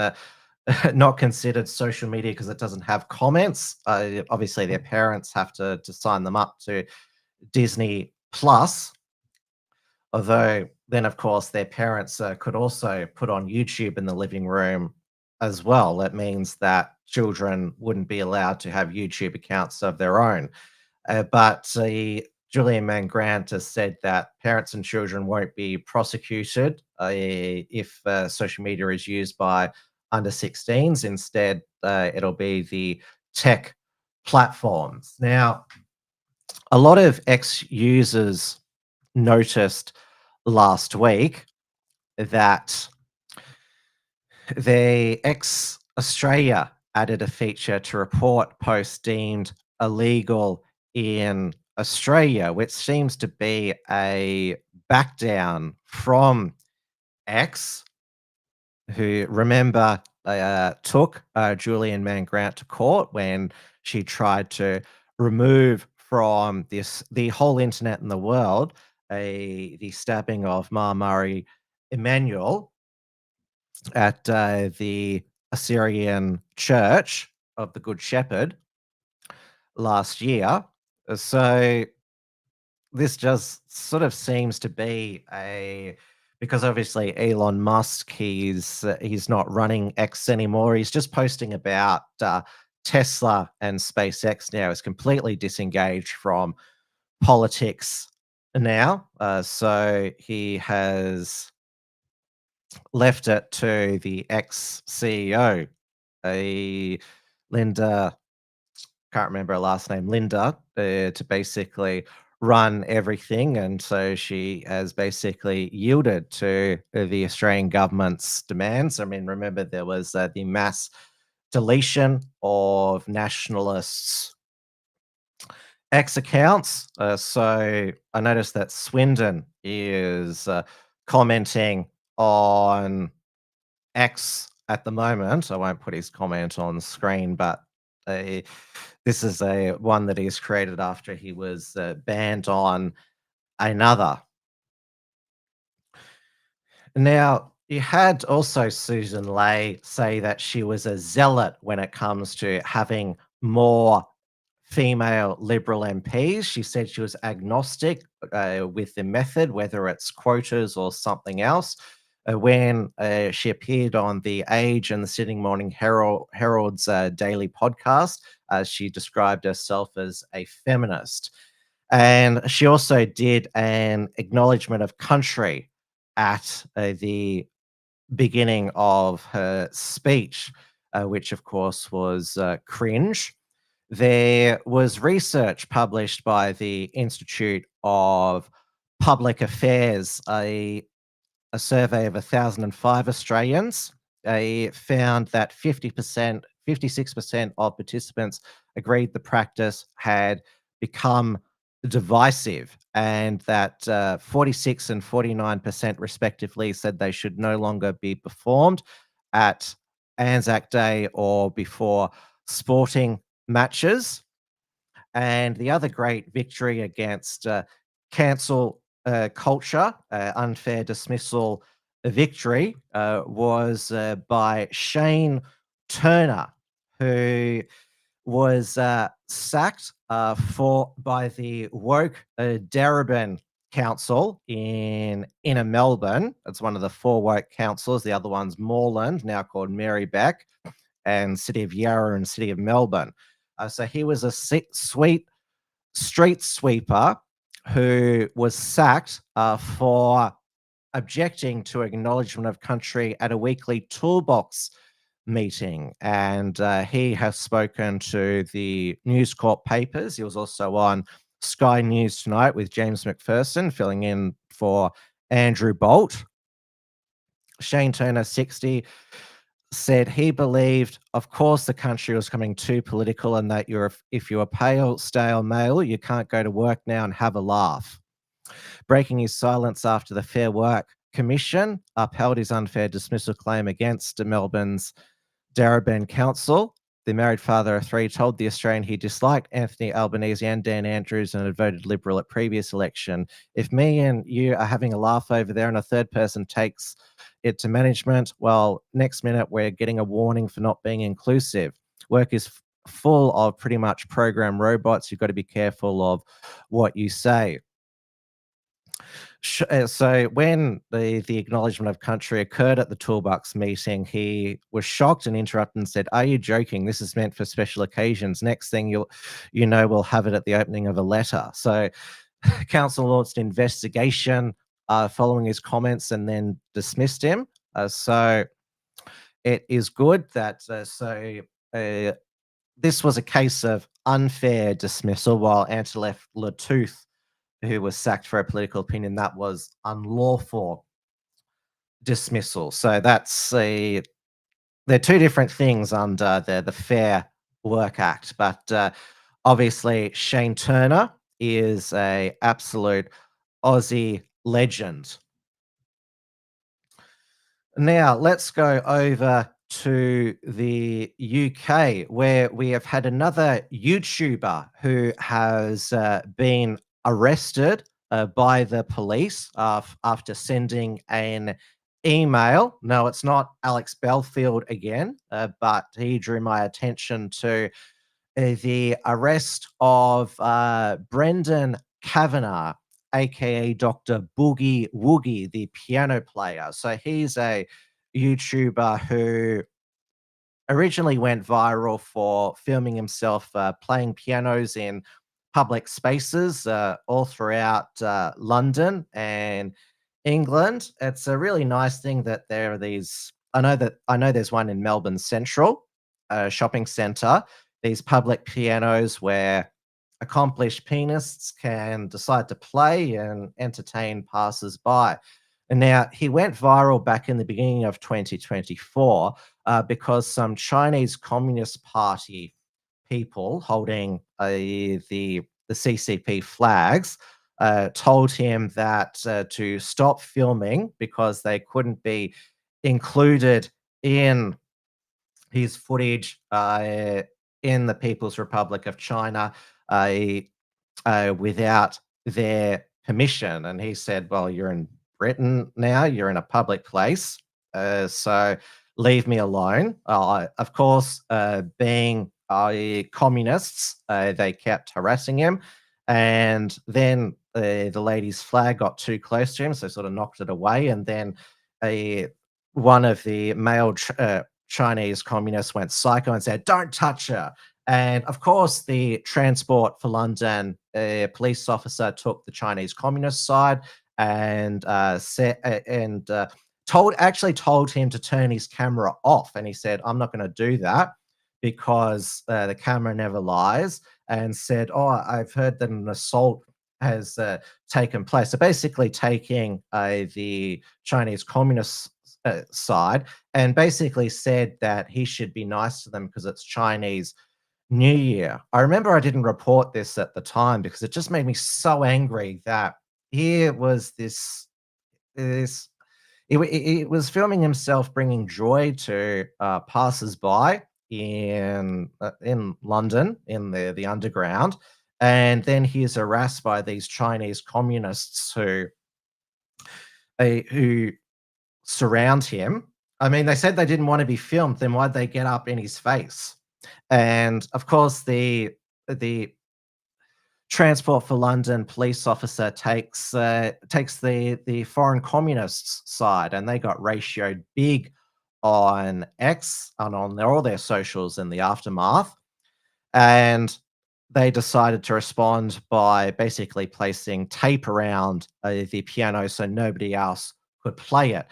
[SPEAKER 1] not considered social media because it doesn't have comments, obviously their parents have to sign them up to Disney Plus. Although then, of course, their parents could also put on YouTube in the living room as well. That means that children wouldn't be allowed to have YouTube accounts of their own. But Julian Mangrant has said that parents and children won't be prosecuted if social media is used by under 16s. Instead, it'll be the tech platforms. Now, a lot of ex-users noticed last week that the ex-Australia added a feature to report posts deemed illegal in Australia, which seems to be a back down from X, who, remember, took Julian Mangrant to court when she tried to remove from the whole internet in the world the stabbing of Ma Murray Emanuel at the Assyrian Church of the Good Shepherd last year. So this just sort of seems to be because obviously Elon Musk, he's not running X anymore. He's just posting about Tesla and SpaceX now. He's completely disengaged from politics now. So he has left it to the ex-CEO, Linda, can't remember her last name, Linda, to basically run everything. And so she has basically yielded to the Australian government's demands. I mean, remember there was the mass deletion of nationalists' X accounts. So I noticed that Swindon is commenting on X at the moment. I won't put his comment on screen, but this is one that he's created after he was banned on another. Now, you had also Sussan Ley say that she was a zealot when it comes to having more female Liberal MPs. She said she was agnostic with the method, whether it's quotas or something else. When she appeared on The Age and the Sydney Morning Herald's daily podcast, she described herself as a feminist. And she also did an acknowledgement of country at the beginning of her speech, which of course was cringe. There was research published by the Institute of Public Affairs, a survey of 1,005 Australians. They found that 56% of participants agreed the practice had become divisive, and that 46 and 49% respectively said they should no longer be performed at Anzac Day or before sporting matches. And the other great victory against cancel culture, unfair dismissal victory, was by Shane Turner, who was sacked by the woke Darebin Council in Inner Melbourne. It's one of the 4 woke councils. The other one's Moreland, now called Marybeck, and City of Yarra and City of Melbourne. So he was a street sweeper who was sacked for objecting to acknowledgement of country at a weekly toolbox meeting. And he has spoken to the News Corp papers. He was also on Sky News Tonight with James McPherson, filling in for Andrew Bolt. Shane Turner, 60, said he believed, of course, the country was becoming too political and that if you're a pale, stale male, you can't go to work now and have a laugh. Breaking his silence after the Fair Work Commission upheld his unfair dismissal claim against Melbourne's Darebin Council. The married father of three told The Australian he disliked Anthony Albanese and Dan Andrews and had voted Liberal at previous election. If me and you are having a laugh over there and a third person takes it to management, well, next minute we're getting a warning for not being inclusive. Work is full of pretty much program robots. You've got to be careful of what you say. So when the acknowledgement of country occurred at the Toolbox meeting, he was shocked and interrupted and said, "Are you joking? This is meant for special occasions. Next thing we'll have it at the opening of a letter." So council launched an investigation following his comments and then dismissed him. So it is good that this was a case of unfair dismissal, while Antelef Latooth, who was sacked for a political opinion, that was unlawful dismissal. So they're two different things under the Fair Work Act. But obviously, Shane Turner is a absolute Aussie legend. Now let's go over to the UK, where we have had another YouTuber who has been arrested by the police after sending an email. No, it's not Alex Belfield again, but he drew my attention to the arrest of Brendan Kavanagh, aka Dr. Boogie Woogie, the piano player. So he's a YouTuber who originally went viral for filming himself playing pianos in public spaces all throughout London and England. It's a really nice thing that there are these. I know there's one in Melbourne Central shopping centre. These public pianos where accomplished pianists can decide to play and entertain passers-by. And now he went viral back in the beginning of 2024 because some Chinese Communist Party people holding the CCP flags told him that to stop filming because they couldn't be included in his footage in the People's Republic of China without their permission. And he said, well, you're in Britain now, you're in a public place, so leave me alone. Of course, being communists, they kept harassing him. And then the lady's flag got too close to him, so sort of knocked it away. And then one of the male Chinese communists went psycho and said, "Don't touch her." And of course, the Transport for London police officer took the Chinese communist side and told him to turn his camera off. And he said, "I'm not going to do that because the camera never lies." And said, "Oh, I've heard that an assault has taken place." So basically taking the Chinese communist side, and basically said that he should be nice to them because it's Chinese New Year. I remember I didn't report this at the time because it just made me so angry that here was it was filming himself bringing joy to passers-by in London, in the underground, and then he is harassed by these Chinese communists who surround him. I mean, they said they didn't want to be filmed, then why'd they get up in his face? And of course, the Transport for London police officer takes the foreign communists' side, and they got ratioed big on X and on all their socials in the aftermath. And they decided to respond by basically placing tape around the piano so nobody else could play it.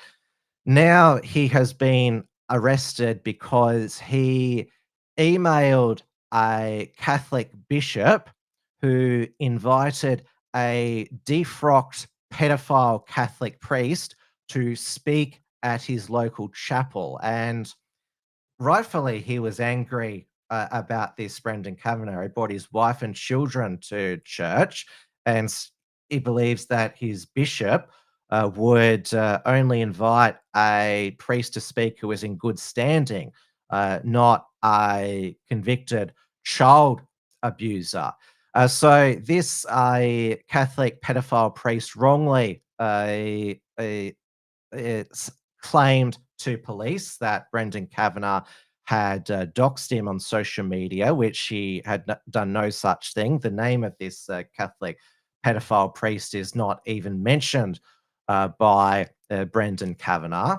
[SPEAKER 1] Now he has been arrested because he emailed a Catholic bishop who invited a defrocked pedophile Catholic priest to speak at his local chapel. And rightfully, he was angry about this, Brendan Kavanagh. He brought his wife and children to church, and he believes that his bishop would only invite a priest to speak who is in good standing, not a convicted child abuser. So this Catholic pedophile priest wrongly it's claimed to police that Brendan Kavanagh had doxed him on social media, which he had done no such thing. The name of this Catholic pedophile priest is not even mentioned by Brendan Kavanagh.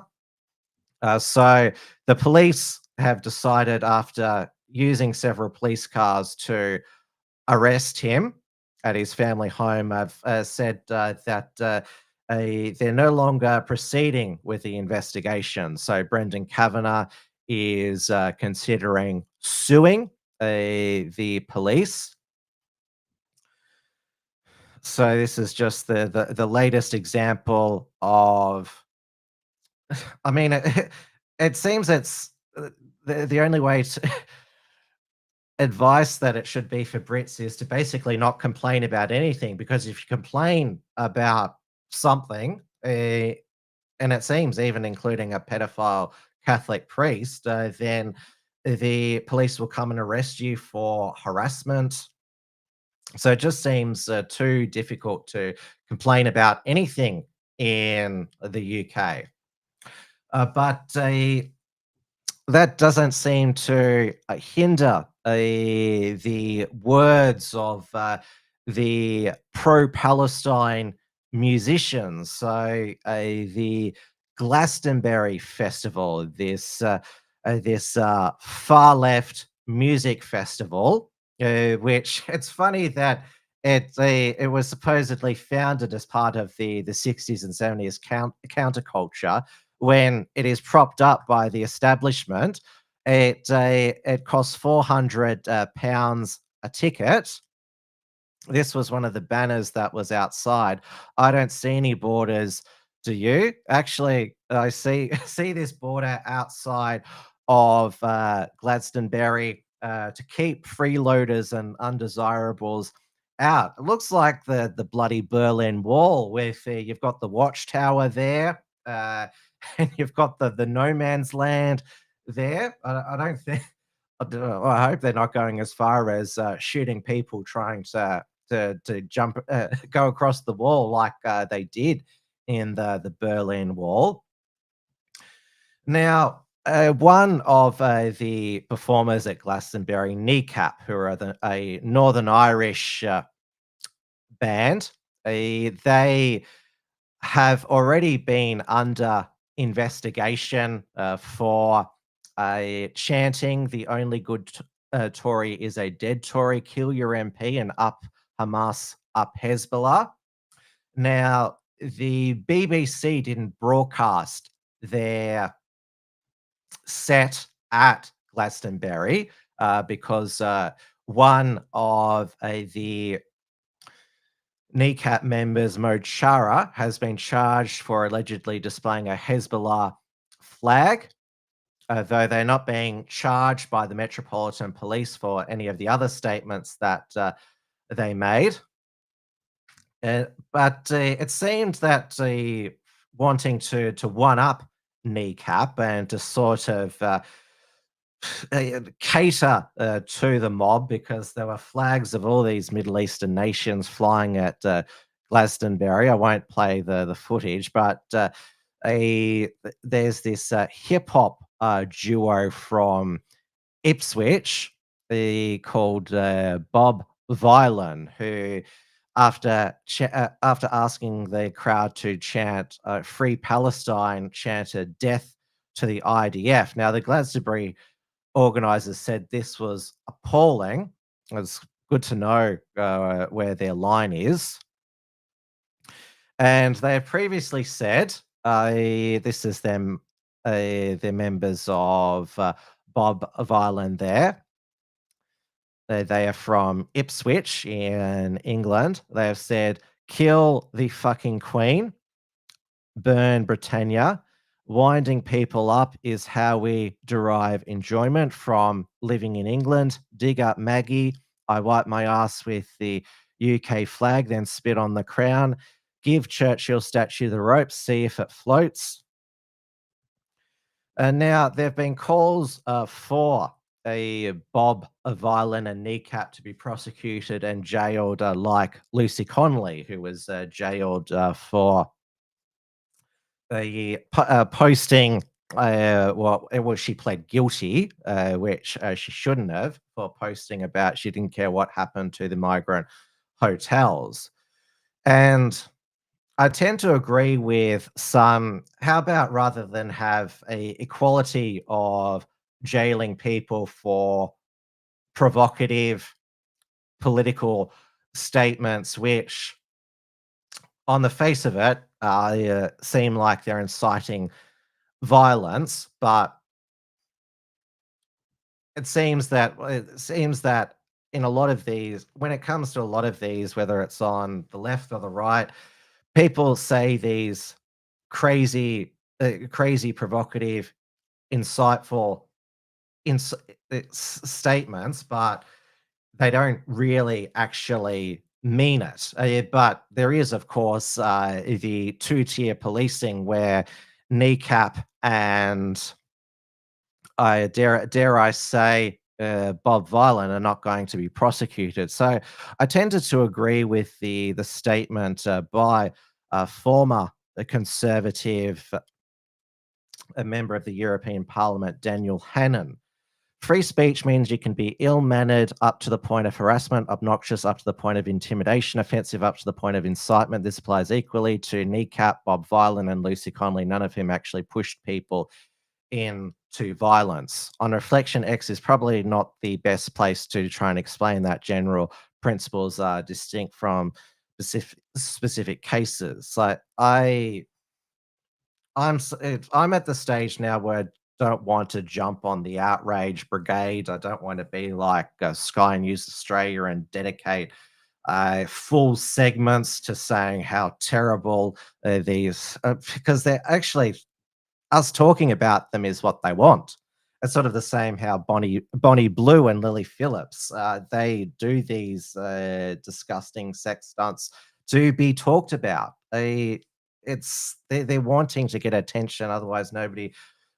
[SPEAKER 1] So the police have decided, after using several police cars to arrest him at his family home, have said that they're no longer proceeding with the investigation. So Brendan Kavanagh is considering suing the police. So this is just the latest example of. I mean, it seems it's the only way to. Advice that it should be for Brits is to basically not complain about anything, because if you complain about something, and it seems even including a pedophile Catholic priest, then the police will come and arrest you for harassment. So it just seems too difficult to complain about anything in the UK. But that doesn't seem to hinder the words of the pro-Palestine musicians. So the Glastonbury Festival, this far-left music festival, which it's funny that it was supposedly founded as part of the 60s and 70s counterculture. When it is propped up by the establishment, it costs £400 a ticket. This was one of the banners that was outside. I don't see any borders. Do you? Actually, I see this border outside of Glastonbury to keep freeloaders and undesirables out. It looks like the bloody Berlin Wall, with you've got the watchtower there. And you've got the no man's land there. I don't think. I hope they're not going as far as shooting people trying to jump, go across the wall like they did in the Berlin Wall. Now, one of the performers at Glastonbury, Kneecap, who are a Northern Irish band, they have already been under investigation for chanting "The only good Tory is a dead Tory, kill your MP and up Hamas, up Hezbollah." Now, the BBC didn't broadcast their set at Glastonbury because one of the Kneecap members, Mo Chara, has been charged for allegedly displaying a Hezbollah flag, though they're not being charged by the Metropolitan Police for any of the other statements that they made. But it seemed that wanting to one-up Kneecap and to sort of cater to the mob, because there were flags of all these Middle Eastern nations flying at Glastonbury. I won't play the footage, but there's this hip-hop duo from Ipswich called Bob Vylan, who after asking the crowd to chant "Free Palestine," chanted "Death to the IDF." Now, the Glastonbury organisers said this was appalling. It's good to know where their line is. And they have previously said, this is them, the members of Bob of Ireland there. They are from Ipswich in England. They have said, kill the fucking Queen, burn Britannia. Winding people up is how we derive enjoyment from living in England. Dig up Maggie. I wipe my ass with the UK flag, then spit on the crown. Give Churchill statue the rope, see if it floats. And now there have been calls for a Bob of Ireland and Kneecap to be prosecuted and jailed like Lucy Connolly, who was jailed for posting. Well, she pled guilty, which she shouldn't have, for posting about she didn't care what happened to the migrant hotels. And I tend to agree with some. How about rather than have a equality of jailing people for provocative political statements, which on the face of it seem like they're inciting violence, but it seems that in a lot of these, when it comes to a lot of these, whether it's on the left or the right, people say these crazy, provocative, insightful statements, but they don't really actually mean it. But there is, of course, the two-tier policing where Kneecap and dare I say Bob Violent are not going to be prosecuted. So I tended to agree with the statement by a former Conservative, a member of the European Parliament, Daniel Hannan. Free speech means you can be ill-mannered up to the point of harassment, obnoxious up to the point of intimidation, offensive up to the point of incitement. This applies equally to Kneecap, Bob Violent, and Lucy Connolly, none of whom actually pushed people into violence. On reflection, X is probably not the best place to try and explain that general principles are distinct from specific cases. Like I'm at the stage now where I don't want to jump on the outrage brigade. I don't want to be like Sky News Australia and dedicate full segments to saying how terrible these, because they're actually, us talking about them is what they want. It's sort of the same how Bonnie Blue and Lily Phillips, they do these disgusting sex stunts to be talked about. They're wanting to get attention, otherwise nobody.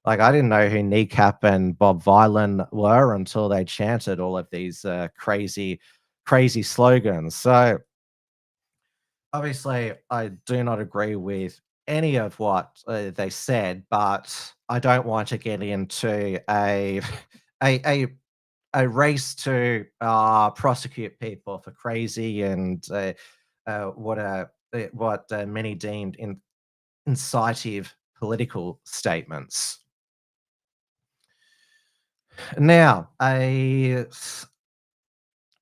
[SPEAKER 1] Like, I didn't know who Kneecap and Bob Violent were until they chanted all of these crazy slogans. So obviously, I do not agree with any of what they said, but I don't want to get into a race to prosecute people for crazy and what many deemed incitive political statements. Now,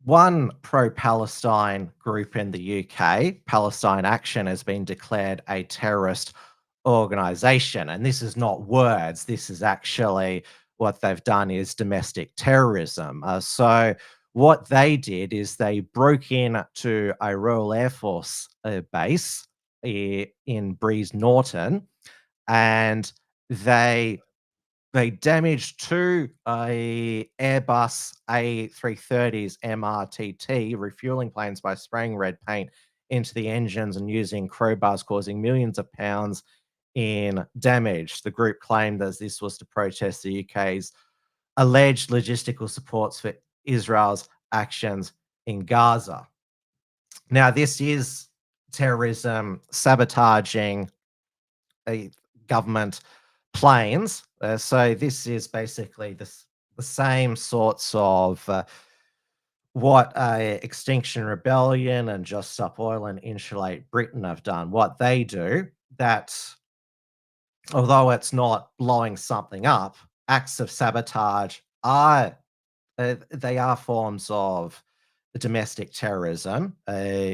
[SPEAKER 1] one pro-Palestine group in the UK, Palestine Action, has been declared a terrorist organization. And this is not words. This is actually what they've done is domestic terrorism. So what they did is they broke into a Royal Air Force base in Breeze Norton, and they damaged two Airbus A330s MRTT refueling planes by spraying red paint into the engines and using crowbars, causing millions of pounds in damage. The group claimed that this was to protest the UK's alleged logistical supports for Israel's actions in Gaza. Now, this is terrorism, sabotaging a government planes. So this is basically the same sorts of what Extinction Rebellion and Just Stop Oil and Insulate Britain have done. What they do, that although it's not blowing something up, acts of sabotage are forms of domestic terrorism,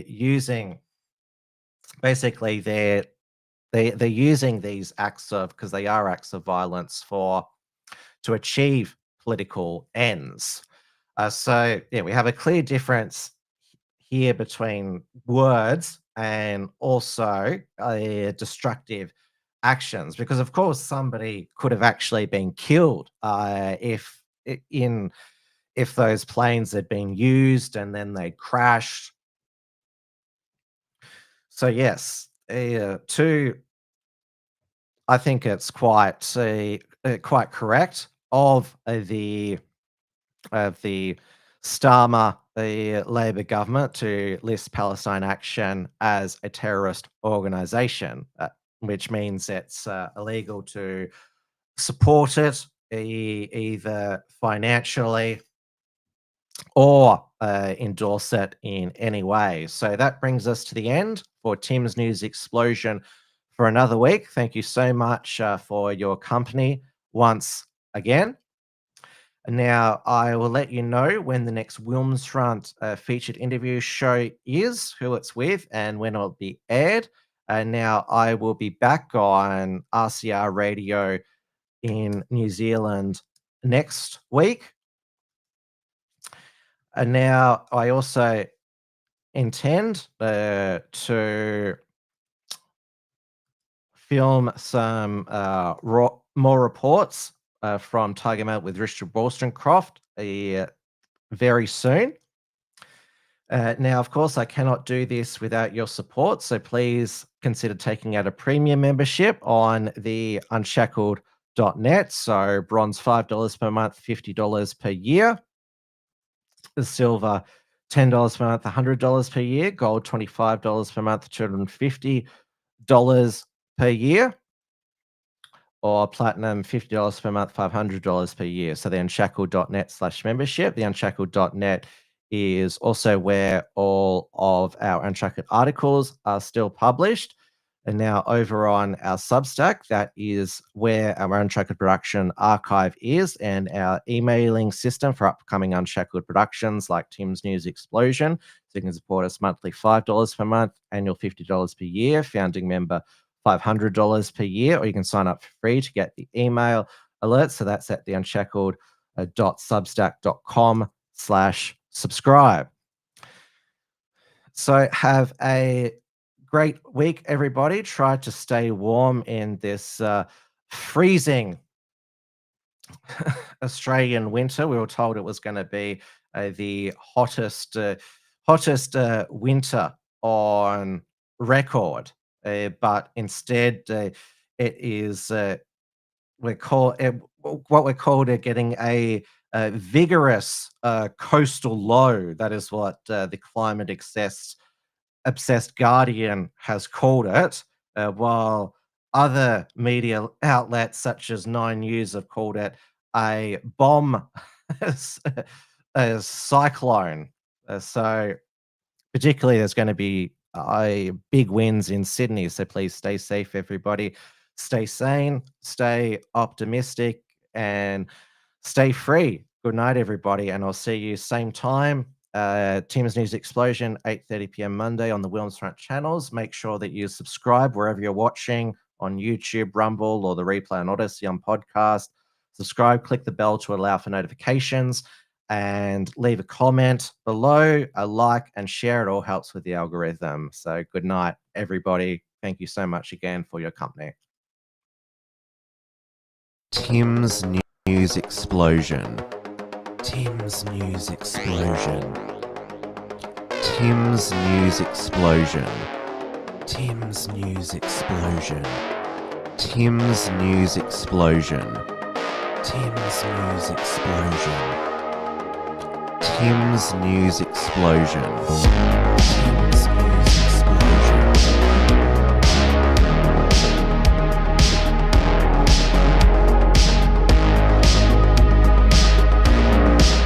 [SPEAKER 1] using basically they're using these acts of, because they are acts of violence, to achieve political ends. So yeah, we have a clear difference here between words and also destructive actions, because of course somebody could have actually been killed if those planes had been used and then they crashed. So yes, I think it's quite correct of the Starmer, the Labor government, to list Palestine Action as a terrorist organisation, which means it's illegal to support it either financially or endorse it in any way. So that brings us to the end for Tim's News Explosion for another week. Thank you so much for your company once again. Now, I will let you know when the next Wilms Front featured interview show is, who it's with, and when it'll be aired. Now, I will be back on RCR Radio in New Zealand next week. And now, I also intend to film some more reports from Tiger Mail with Richard Wollstonecroft very soon. Now, of course, I cannot do this without your support, so please consider taking out a premium membership on the Unshackled.net. So bronze $5 per month, $50 per year. The silver $10 per month, $100 per year. Gold $25 per month, $250 per year. Or platinum, $50 per month, $500 per year. So the unshackled.net/membership. The unshackled.net is also where all of our Unshackled articles are still published. And now over on our Substack, that is where our Unshackled production archive is, and our emailing system for upcoming Unshackled productions like Tim's News Explosion. So you can support us monthly $5 per month, annual $50 per year, founding member $500 per year, or you can sign up for free to get the email alerts. So that's at the unshackled.substack.com/subscribe. So have a great week, everybody. Try to stay warm in this freezing Australian winter. We were told it was going to be the hottest winter on record. But instead, it is what we're called getting a vigorous coastal low. That is what the climate obsessed Guardian has called it, while other media outlets such as 9 News have called it a bomb a cyclone. So particularly there's going to be big winds in Sydney, so please stay safe, everybody. Stay sane, stay optimistic, and stay free. Good night, everybody, and I'll see you same time. Tim's News Explosion, 8:30 p.m. Monday on the Wilms Front channels. Make sure that you subscribe wherever you're watching, on YouTube, Rumble, or the replay on Odyssey on podcast. Subscribe, click the bell to allow for notifications, and leave a comment below, a like, and share. It all helps with the algorithm. So good night, everybody. Thank you so much again for your company. Tim's News Explosion. Tim's News Explosion. Tim's News Explosion. Tim's News Explosion. Tim's News Explosion. Tim's News Explosion. Tim's News Explosion.